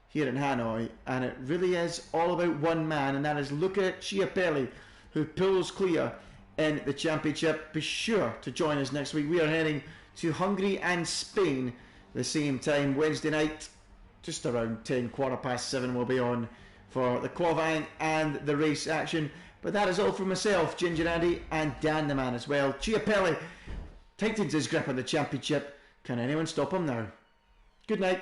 here in Hanoi, and it really is all about one man, and that is Luca Chiapelli, who pulls clear in the championship. Be sure to join us next week. We are heading to Hungary and Spain the same time, Wednesday night, just around 10, 7:15 we'll be on for the qualifying and the race action. But that is all from myself, Ginger Andy, and Dan the Man as well. Chiapelli tightens his grip on the championship. Can anyone stop him now? Good night.